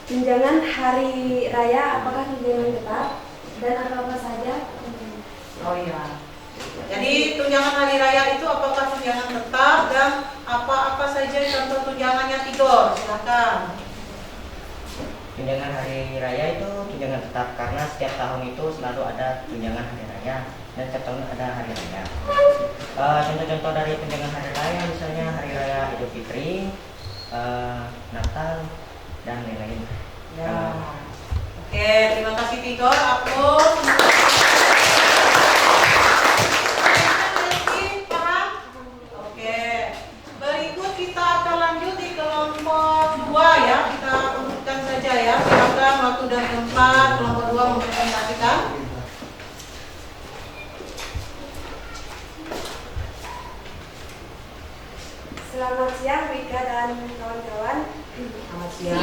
tunjangan hari raya, apakah tunjangan tetap dan apa-apa saja? Oh iya. Jadi tunjangan hari raya itu apakah tunjangan tetap dan apa-apa saja contoh tunjangannya, Tigor? Silakan. Tunjangan hari raya itu tunjangan tetap karena setiap tahun itu selalu ada tunjangan hari raya dan setiap tahun ada hari raya. Contoh-contoh dari tunjangan hari raya misalnya hari raya Idul Fitri, Natal, dan lain-lain. Ya. Oke, terima kasih Tigor. Aplus. Paham? Oke. Berikut kita akan lanjut di kelompok 2 ya. Kita urutkan saja ya. Silakan waktu dan tempat kelompok 2 mempresentasikan. Selamat siang Wika dan kawan-kawan. Selamat siang.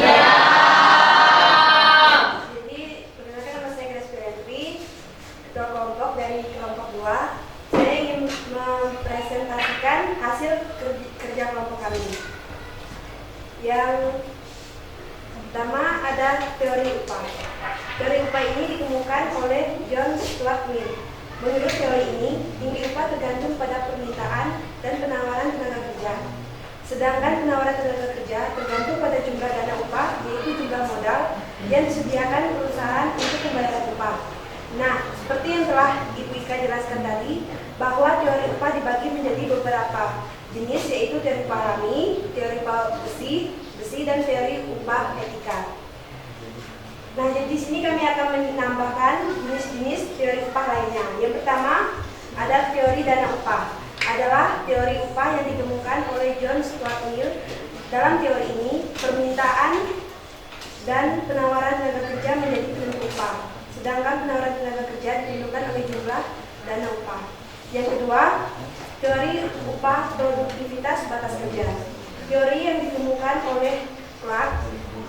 Jadi perkenalkan nama saya Grace Firenpi, ketua kelompok dari kelompok 2. Saya ingin mempresentasikan hasil kerja kelompok kami. Yang pertama ada teori upah. Teori upah ini ditemukan oleh John Stuart Mill. Menurut teori ini, tinggi upah tergantung pada permintaan dan penawaran tenaga kerja. Sedangkan penawaran tenaga kerja tergantung pada jumlah dana upah, yaitu jumlah modal yang disediakan perusahaan untuk pembayaran upah. Nah, seperti yang telah Ibu Ika jelaskan tadi, bahwa teori upah dibagi menjadi beberapa jenis, yaitu teori upah alami, teori upah besi, dan teori upah etika. Nah, jadi di sini kami akan menambahkan jenis-jenis teori upah lainnya. Yang pertama ada teori dana upah. Adalah teori upah yang ditemukan oleh John Stuart Mill. Dalam teori ini, permintaan dan penawaran tenaga kerja menjadi penentu upah. Sedangkan penawaran tenaga kerja ditentukan oleh jumlah dana upah. Yang kedua, teori upah produktivitas batas kerja. Teori yang ditemukan oleh Clark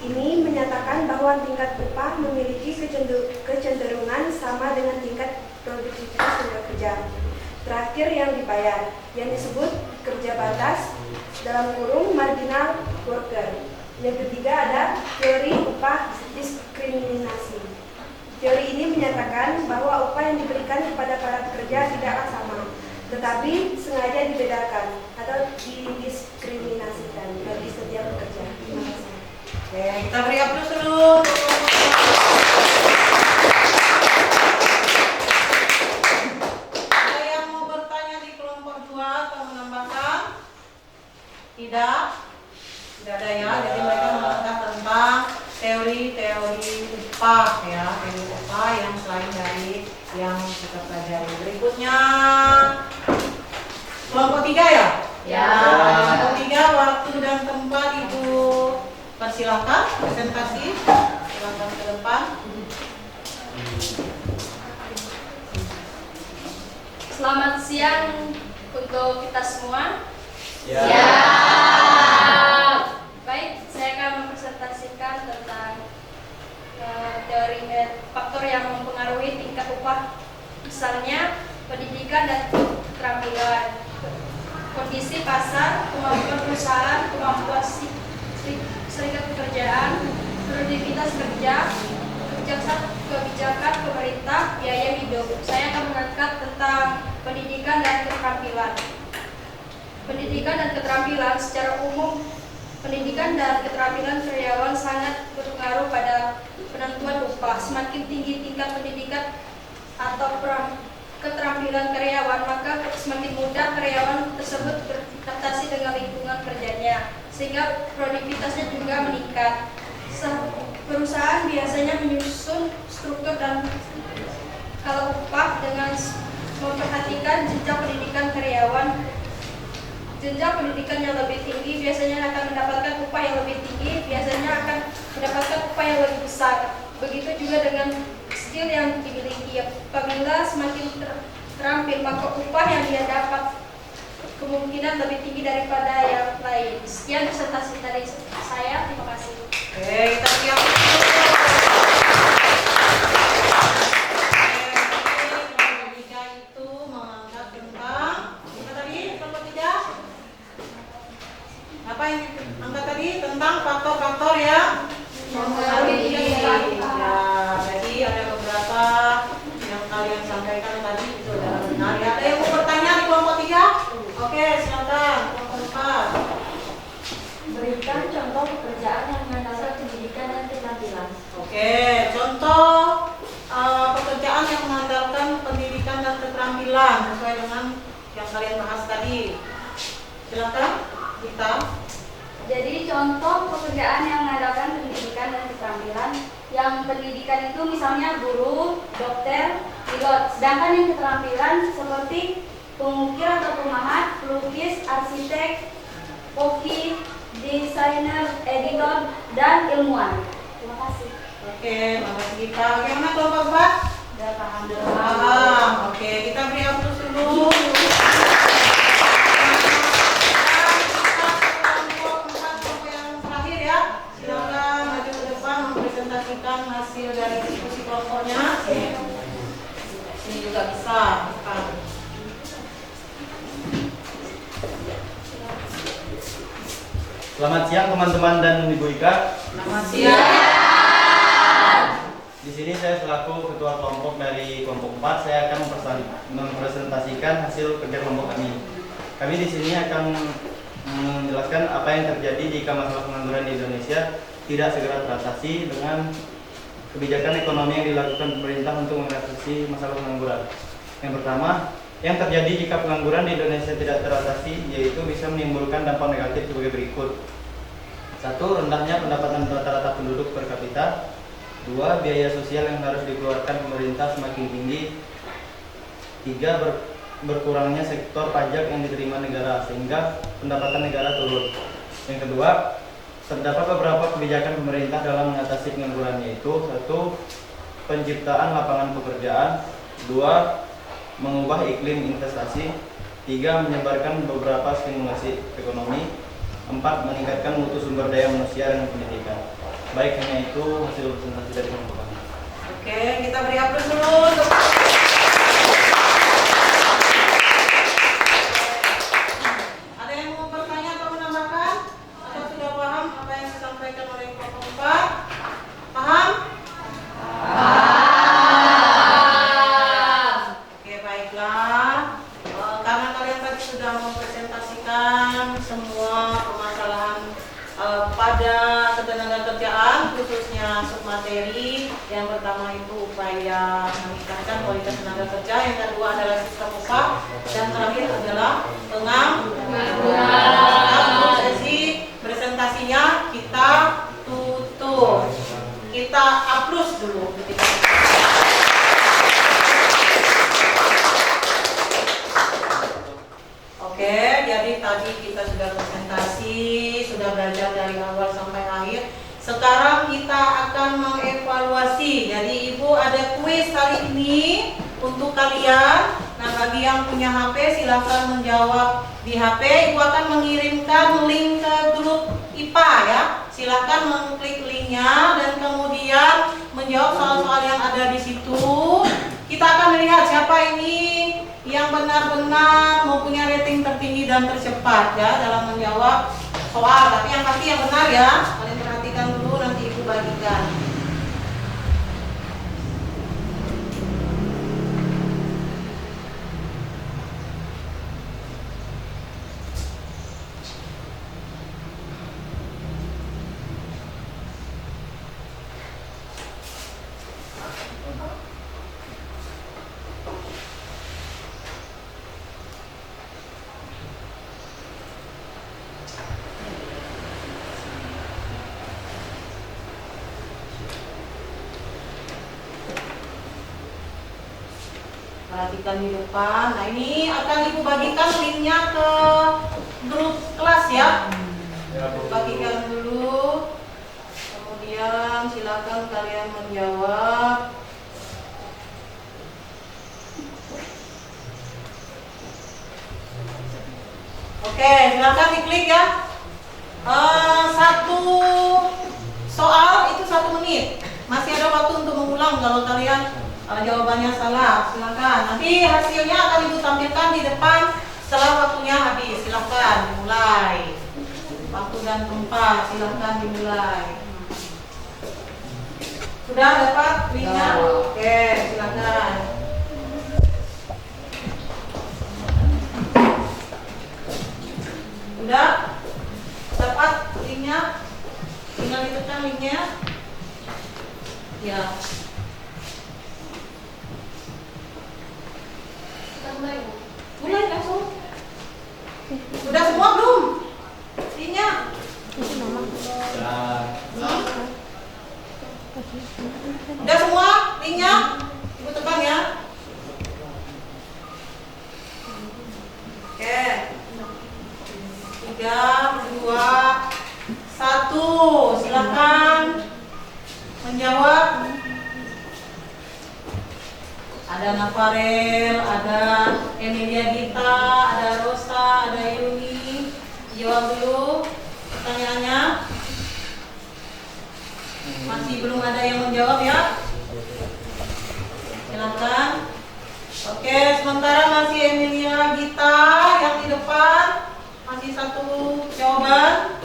ini menyatakan bahwa tingkat upah memiliki kecenderungan sama dengan tingkat produktivitas tenaga kerja. Terakhir yang dibayar, yang disebut kerja batas dalam kurung marginal worker. Yang ketiga ada teori upah diskriminasi. Teori ini menyatakan bahwa upah yang diberikan kepada para pekerja tidaklah sama, tetapi sengaja dibedakan atau didiskriminasikan bagi setiap pekerja. Terima kasih. Oke, kita beri aplaus dulu. Ada yang mau bertanya di kelompok 2 atau menambahkan? Tidak? Tidak ada ya. Jadi mereka mengangkat tentang teori-teori upah ya, teori upah yang selain dari yang kita pelajari. Berikutnya kelompok 3 ya? Ya. Kelompok 3 waktu dan tempat Ibu persilakan presentasi. Silakan ke depan. Selamat siang untuk kita semua. Ya. Baik, saya akan mempresentasikan tentang teori faktor yang mempengaruhi tingkat upah. Misalnya pendidikan dan keterampilan, kondisi pasar, kemampuan perusahaan, kemampuan serikat pekerjaan, produktivitas kerja, kebijakan pemerintah, biaya hidup. Saya akan mengangkat tentang pendidikan dan keterampilan. Pendidikan dan keterampilan secara umum, pendidikan dan keterampilan karyawan sangat berpengaruh pada penentuan upah. Semakin tinggi tingkat pendidikan atau keterampilan karyawan, maka semakin mudah karyawan tersebut beradaptasi dengan lingkungan kerjanya, sehingga produktivitasnya juga meningkat. Perusahaan biasanya menyusun struktur dan skala upah dengan memperhatikan jenjang pendidikan karyawan. Jenjang pendidikan yang lebih tinggi biasanya akan mendapatkan upah yang lebih tinggi, biasanya akan mendapatkan upah yang lebih besar. Begitu juga dengan skill yang dimiliki. Apabila semakin terampil, maka upah yang dia dapat kemungkinan lebih tinggi daripada yang lain. Sekian presentasi dari saya. Terima kasih. Oke, kita siap. Kelompok 3 itu mengangkat tentang apa tadi? Kelompok 3? Apa yang diangkat tadi? Tentang faktor-faktor yang mempengaruhi. Ya, jadi ada beberapa yang kalian sampaikan tadi itu adalah benar ya. Ada yang mau bertanya di kelompok 3? Oke, silakan. Kelompok 4. Berikan contoh pekerjaan yang mengandalkan pendidikan dan keterampilan. Oke, contoh pekerjaan yang mengandalkan pendidikan dan keterampilan sesuai dengan yang kalian bahas tadi. Silakan kita. Jadi contoh pekerjaan yang mengandalkan pendidikan dan keterampilan, yang pendidikan itu misalnya guru, dokter, pilot. Sedangkan yang keterampilan seperti pengukir atau pemahat, pelukis, arsitek, koki, desainer, editor, dan ilmuwan. Terima kasih. Oke, makasih kita. Bagaimana kelompok 4? Sudah paham. Paham. Oke, kita beri aplaus dulu. Presentasikan hasil dari diskusi kelompoknya. Sini juga bisa. Selamat siang teman-teman dan Ibu Ika. Selamat siang. Di sini saya selaku ketua kelompok dari kelompok 4, saya akan mempresentasikan hasil kerja kelompok kami. Kami di sini akan menjelaskan apa yang terjadi jika masalah pengangguran di Indonesia tidak segera teratasi dengan kebijakan ekonomi yang dilakukan pemerintah untuk mengatasi masalah pengangguran. Yang pertama, yang terjadi jika pengangguran di Indonesia tidak teratasi yaitu bisa menimbulkan dampak negatif sebagai berikut. 1. Rendahnya pendapatan rata-rata penduduk per kapita. 2. Biaya sosial yang harus dikeluarkan pemerintah semakin tinggi. 3. Berkurangnya sektor pajak yang diterima negara sehingga pendapatan negara turun. Yang kedua, terdapat beberapa kebijakan pemerintah dalam mengatasi pengangguran, yaitu 1. Penciptaan lapangan pekerjaan. 2. Mengubah iklim investasi. 3. Menyebarkan beberapa stimulasi ekonomi. 4. Meningkatkan mutu sumber daya manusia dan pendidikan. Baik, hanya itu hasil presentasi dari kelompok kami. Oke, kita beri aplaus dulu. Ada yang mau bertanya atau menambahkan? Atau sudah paham apa yang disampaikan oleh kelompok 4? Paham? Oke, baiklah. Karena kalian tadi sudah mempresentasikan semua permasalahan pada ketenagakerjaan, khususnya submateri. Yang pertama itu upaya meningkatkan kualitas tenaga kerja, yang kedua adalah sistem upah, dan terakhir adalah pengangguran. Sesi presentasinya kita tutup. Kita aplaus dulu. Oke, jadi tadi kita sudah presentasi, sudah belajar dari awal sampai akhir. Sekarang kita akan mengevaluasi. Jadi Ibu ada kuis kali ini untuk kalian. Nah, bagi yang punya HP silahkan menjawab di HP. Ibu akan mengirimkan link ke grup IPA ya. Silahkan mengklik linknya dan kemudian menjawab soal-soal yang ada di situ. Kita akan melihat siapa ini yang benar-benar mempunyai rating tertinggi dan tercepat ya dalam menjawab soal. Tapi yang pasti yang benar ya. Kalian perhatikan dulu, nanti Ibu bagikan. Perhatikan di depan. Nah, ini akan Ibu bagikan linknya ke grup kelas ya. Bagikan dulu. Kemudian silakan kalian menjawab. Oke, silakan diklik ya. Satu soal itu 1 menit. Masih ada waktu untuk mengulang kalau kalian jawabannya salah. Silakan. Nanti hasilnya akan Ibu tampilkan di depan setelah waktunya habis. Silakan dimulai. Waktu dan tempat silakan dimulai. Sudah dapat linknya? Oke, silakan. Sudah dapat linknya? Tinggal ditekan linknya. Ya. Kita mulai Bu. Mulai langsung. Sudah semua belum? Sinya? Udah semua linknya? Ibu tekan ya. Oke. 3, 2, 1. Silakan menjawab. Ada Nafarel, ada Emilia Gita, ada Rosa, ada Yuni. Jawab dulu pertanyaannya. Masih belum ada yang menjawab ya? Silakan. Oke, sementara masih Emilia Gita yang di depan. Masih satu jawaban.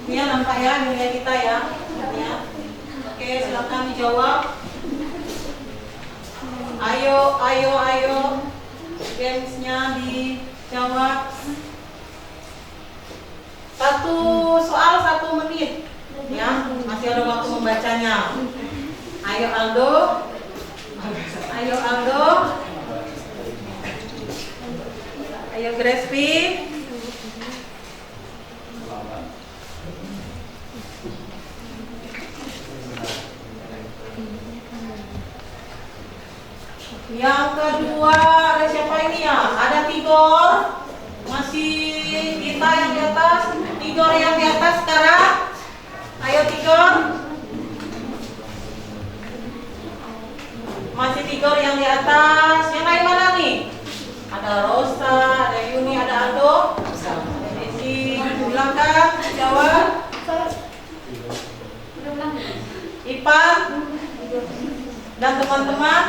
Ini ya nampak ya Emilia Gita ya. Ya. Oke, silakan dijawab. Ayo. Gamesnya dijawab. Satu soal 1 menit. Ya, masih ada waktu membacanya. Ayo Aldo. Ayo Grespi. Yang kedua ada siapa ini ya? Ada Tigor. Masih kita yang di atas. Tigor yang di atas sekarang. Ayo Tigor. Masih Tigor yang di atas. Yang lain mana nih? Ada Rosa, ada Yuni, ada Aldo. Ada Desi. Silakan jawab. Ipan dan teman-teman.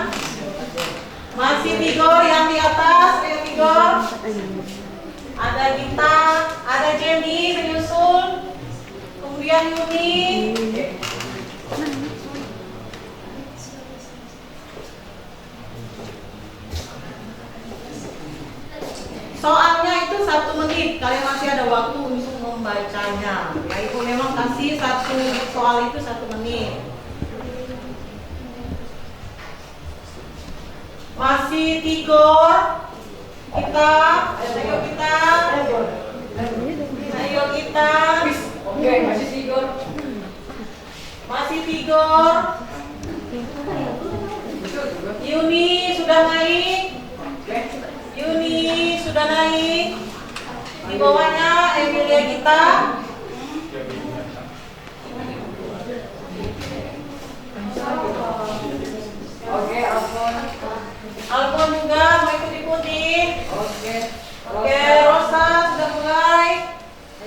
Masih Tigor yang di atas. Ayo Tigor. Ada Gita, ada Jenny menyusul. Kemudian Yuni. Soalnya itu 1 menit. Kalian masih ada waktu untuk membacanya. Ya, Ibu memang kasih satu soal itu 1 menit. Masih Tigor. Kita. Ayo kita. Oke, masih Tigor. Masih Tigor. Yuni sudah naik. Di bawahnya Emilia Gita. Oke, Alfon juga mau ikut ikuti. Oke. Oke, Rosa sudah mulai.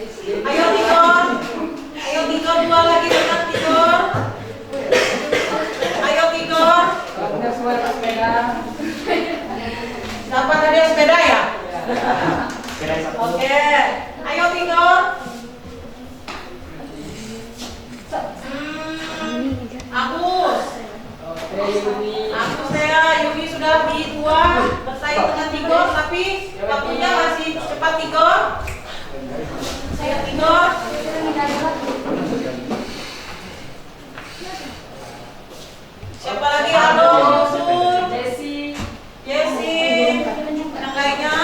Ayo Tigor. 2 lagi dengan Tigor. Ayo Tigor. Udah semua atas sepeda. Dapat ada sepeda ya? Kira satu. Oke. Ayo Tigor. Agus. Agus Yuni sudah di 2 bersaing dengan Tigor, tapi waktunya masih cepat Tigor. Ayo Tigor. Siapa lagi? Aldo, Usul, Jesse. Yang lainnya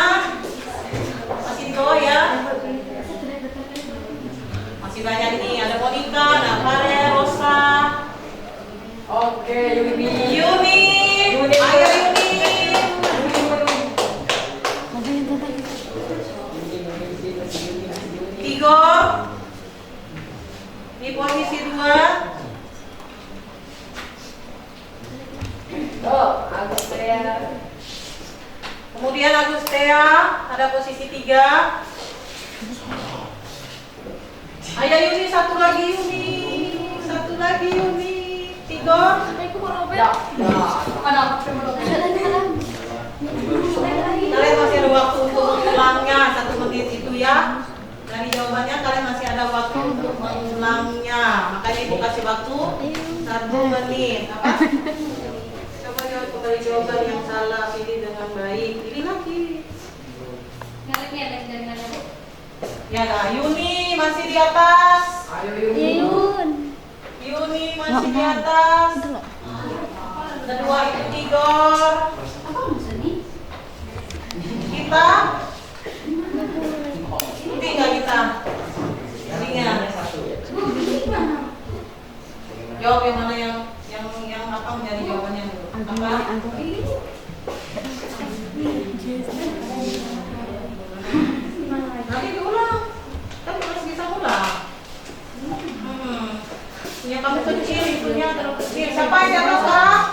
masih di bawah ya. Masih banyak ini. Ada Monica, ada Farel, Rosa. Oke, Yuni. Ayo Yuni. Tigor. Di posisi 2. Agustea. Kemudian Agustea ada posisi 3. Ayo Yuni, satu lagi Yuni. Tigor. Kalian masih ada waktu untuk mengulangnya 1 menit itu ya. Dari jawabannya kalian masih ada waktu untuk mengulangnya. Makanya Ibu kasih waktu 1 menit. Apa? Coba jawab kembali jawaban yang salah, pilih dengan baik. Pilih lagi. Ngaliknya ada dari mana Bu? Ya lah, Yuni masih di atas. Ayo Yuni. Yuni masih di atas. kedua itu Igor. Apa maksudnya? Kita ini nggak kita? Ininya. Jawab yang mana yang apa menjadi jawabannya dulu? Apa? Nanti diulang. Kan harus bisa ulang. Punya kamu kecil, itunya terlalu kecil. Siapa yang di atas sekarang?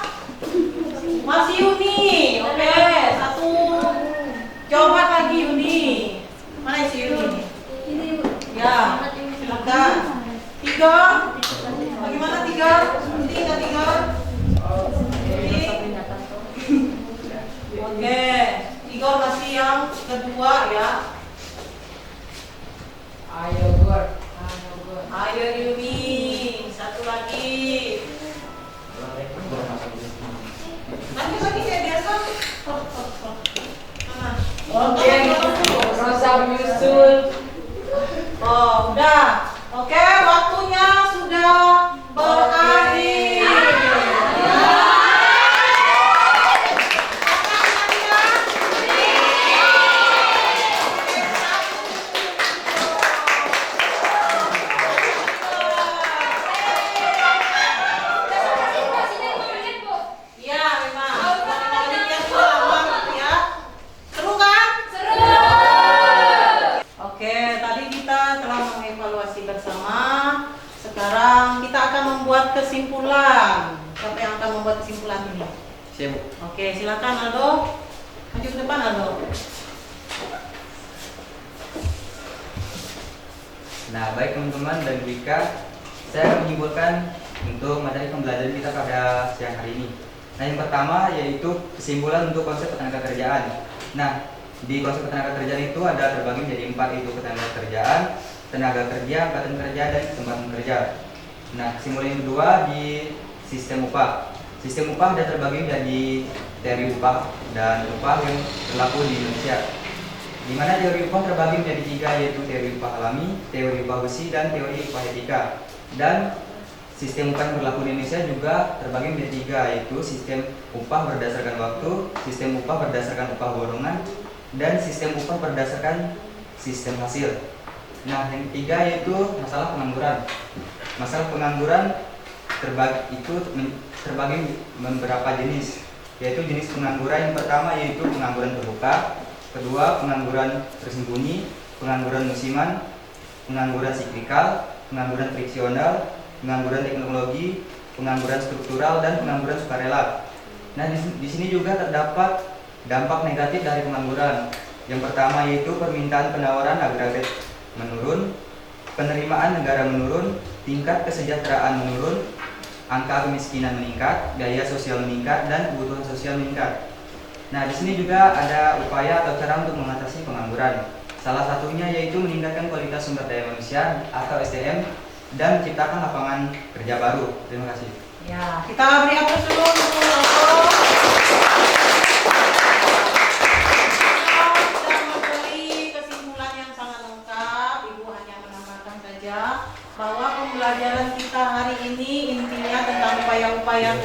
Mas Yuni. Oke, satu jawaban lagi Yuni. Mana si Yuni? Ya, silakan. Tiga. Bagaimana tiga? Ini enggak tiga? Oke, Igor masih yang kedua ya. Ayo, Gor. Ayo Yuni, satu lagi. Nanti saya biasa. Oke, Rosa menyusul. Oh, udah. Oke, waktunya sudah berakhir. Iya, memang. Penelitian itu lama gitu ya. Seru kan? Seru. Oke, tadi kita telah mengevaluasi bersama. Sekarang kita akan membuat kesimpulan. Siapa yang akan membuat kesimpulan ini? Siap, Bu. Oke, silakan Aldo. Maju ke depan Aldo. Nah, baik teman-teman dan Wika, saya akan menyimpulkan untuk materi pembelajaran kita pada siang hari ini. Nah, yang pertama yaitu kesimpulan untuk konsep ketenagakerjaan. Nah, di konsep ketenagakerjaan itu ada terbagi menjadi 4, yaitu ketenagakerjaan, tenaga kerja, angkatan kerja, dan kesempatan kerja. Nah, kesimpulan yang kedua di sistem upah. Sistem upah ada terbagi menjadi teori upah dan upah yang berlaku di Indonesia. Di mana teori upah terbagi menjadi 3, yaitu teori upah alami, teori upah besi, dan teori upah etika. Dan sistem upah yang berlaku di Indonesia juga terbagi menjadi 3, yaitu sistem upah berdasarkan waktu, sistem upah berdasarkan upah golongan, dan sistem upah berdasarkan sistem hasil. Nah, yang ketiga yaitu masalah pengangguran. Masalah pengangguran terbagi beberapa jenis, yaitu jenis pengangguran yang pertama yaitu pengangguran terbuka, kedua pengangguran tersembunyi, pengangguran musiman, pengangguran siklikal, pengangguran friksional, pengangguran teknologi, pengangguran struktural, dan pengangguran sukarela. Nah, di sini juga terdapat dampak negatif dari pengangguran. Yang pertama yaitu permintaan penawaran agregat menurun, penerimaan negara menurun, tingkat kesejahteraan menurun, angka kemiskinan meningkat, gaya sosial meningkat, dan kebutuhan sosial meningkat. Nah, di sini juga ada upaya atau cara untuk mengatasi pengangguran. Salah satunya yaitu meningkatkan kualitas sumber daya manusia atau SDM dan menciptakan lapangan kerja baru. Terima kasih. Ya, kita beri aplaus dulu untuk Aldo. Sudah memberi kesimpulan yang sangat lengkap. Ibu hanya menambahkan saja bahwa pembelajaran kita hari ini intinya tentang upaya-upaya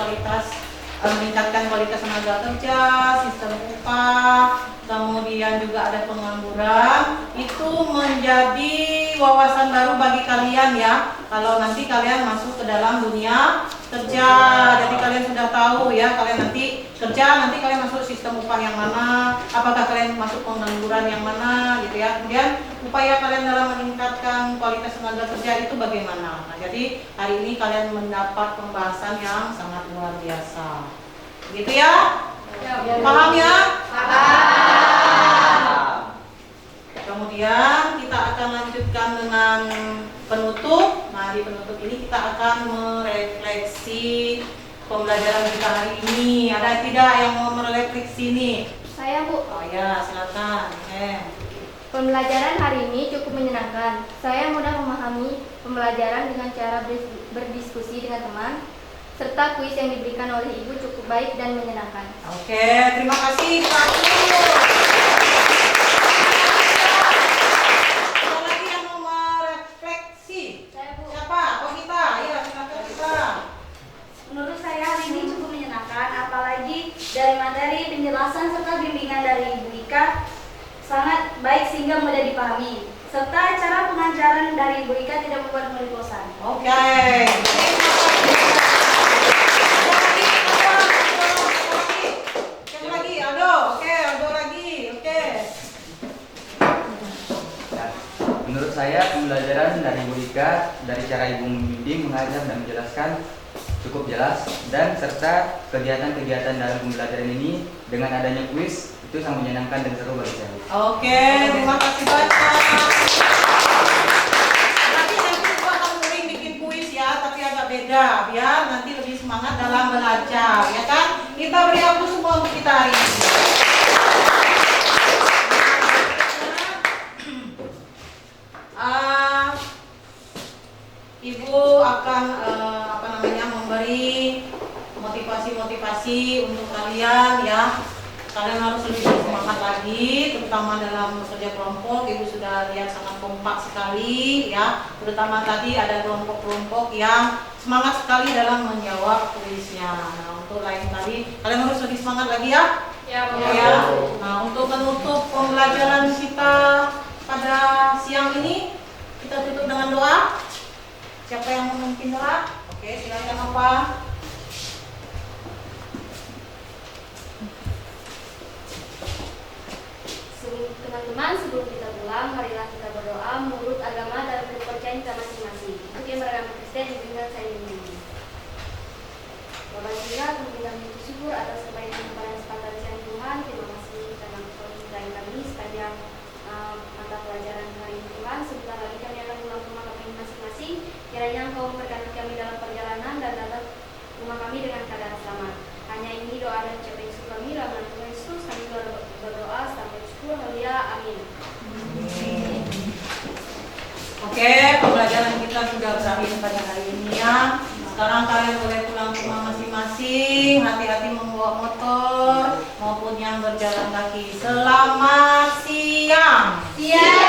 meningkatkan kualitas tenaga kerja, sistem upah, kemudian juga ada pengangguran. Itu menjadi wawasan baru bagi kalian ya. Kalau nanti kalian masuk ke dalam dunia kerja, jadi kalian sudah tahu ya. Kalian nanti kerja, nanti kalian masuk sistem upah yang mana, apakah kalian masuk pengangguran yang mana, gitu ya. Kemudian upaya kalian dalam meningkatkan kualitas tenaga kerja itu bagaimana. Nah, jadi hari ini kalian mendapat pembahasan yang sangat luar biasa. Gitu ya? Paham ya? Paham. Kemudian kita akan lanjutkan dengan penutup. Nah, di penutup ini kita akan merefleksi pembelajaran kita hari ini. Ada tidak yang mau merefleksi ini? Saya, Bu. Oh ya, silakan. Pembelajaran hari ini cukup menyenangkan. Saya mudah memahami pembelajaran dengan cara berdiskusi dengan teman, serta kuis yang diberikan oleh Ibu cukup baik dan menyenangkan. Oke, terima kasih Pak Guru. Ada lagi yang mau merefleksi? Saya, Bu. Siapa? Oh kita, ya silakan kita. Menurut saya hari ini cukup menyenangkan. serta cara pengajaran dari Ibu Ika tidak membuat murid bosan. Oke. Yang lagi, Aldo. Oke, Aldo lagi. Oke. Nah, menurut saya pembelajaran dari Bu Ika, dari cara Ibu membimbing, mengajar dan menjelaskan cukup jelas, dan serta kegiatan-kegiatan dalam pembelajaran ini dengan adanya kuis itu sangat menyenangkan dan seru bagi saya. Oke, terima kasih banyak. Nanti coba kamu sering bikin kuis ya, tapi agak beda biar nanti lebih semangat dalam belajar, ya kan? Kita beri aplaus semua untuk kita hari ini. Ibu akan memberi motivasi untuk kalian ya. Kalian harus lebih bersemangat lagi, terutama dalam bekerja kelompok. Ibu sudah lihat sangat kompak sekali ya. Terutama tadi ada kelompok-kelompok yang semangat sekali dalam menjawab kuisnya. Nah, untuk lain kali kalian harus lebih semangat lagi ya. Ya, Bu. Ya. Nah, untuk menutup pembelajaran kita pada siang ini, kita tutup dengan doa. Siapa yang memimpin doa? Oke, silakan apa? Teman-teman, sebelum kita pulang, marilah kita berdoa menurut agama dan kepercayaan kita masing-masing. Untuk yang beragama Kristen, izinkan saya ini. Bapak Surya, kami mengucap syukur atas kebaikan kepada kesempatan siang Tuhan. Terima kasih karena Engkau menyertai kami sepanjang mata pelajaran hari ini Tuhan. Sebentar lagi kami akan pulang ke rumah kami masing-masing. Kiranya Engkau memberkati kami dalam perjalanan dan datang rumah kami dengan keadaan selamat. Hanya ini doa dan ucapan syukur kami dalam nama Tuhan Yesus. Kami berdoa sampai syukur. Haleluya. Amin. Oke, pembelajaran kita sudah berakhir pada hari ini ya. Sekarang kalian boleh pulang ke rumah masing-masing. Hati-hati membawa motor maupun yang berjalan kaki. Selamat siang. Siang.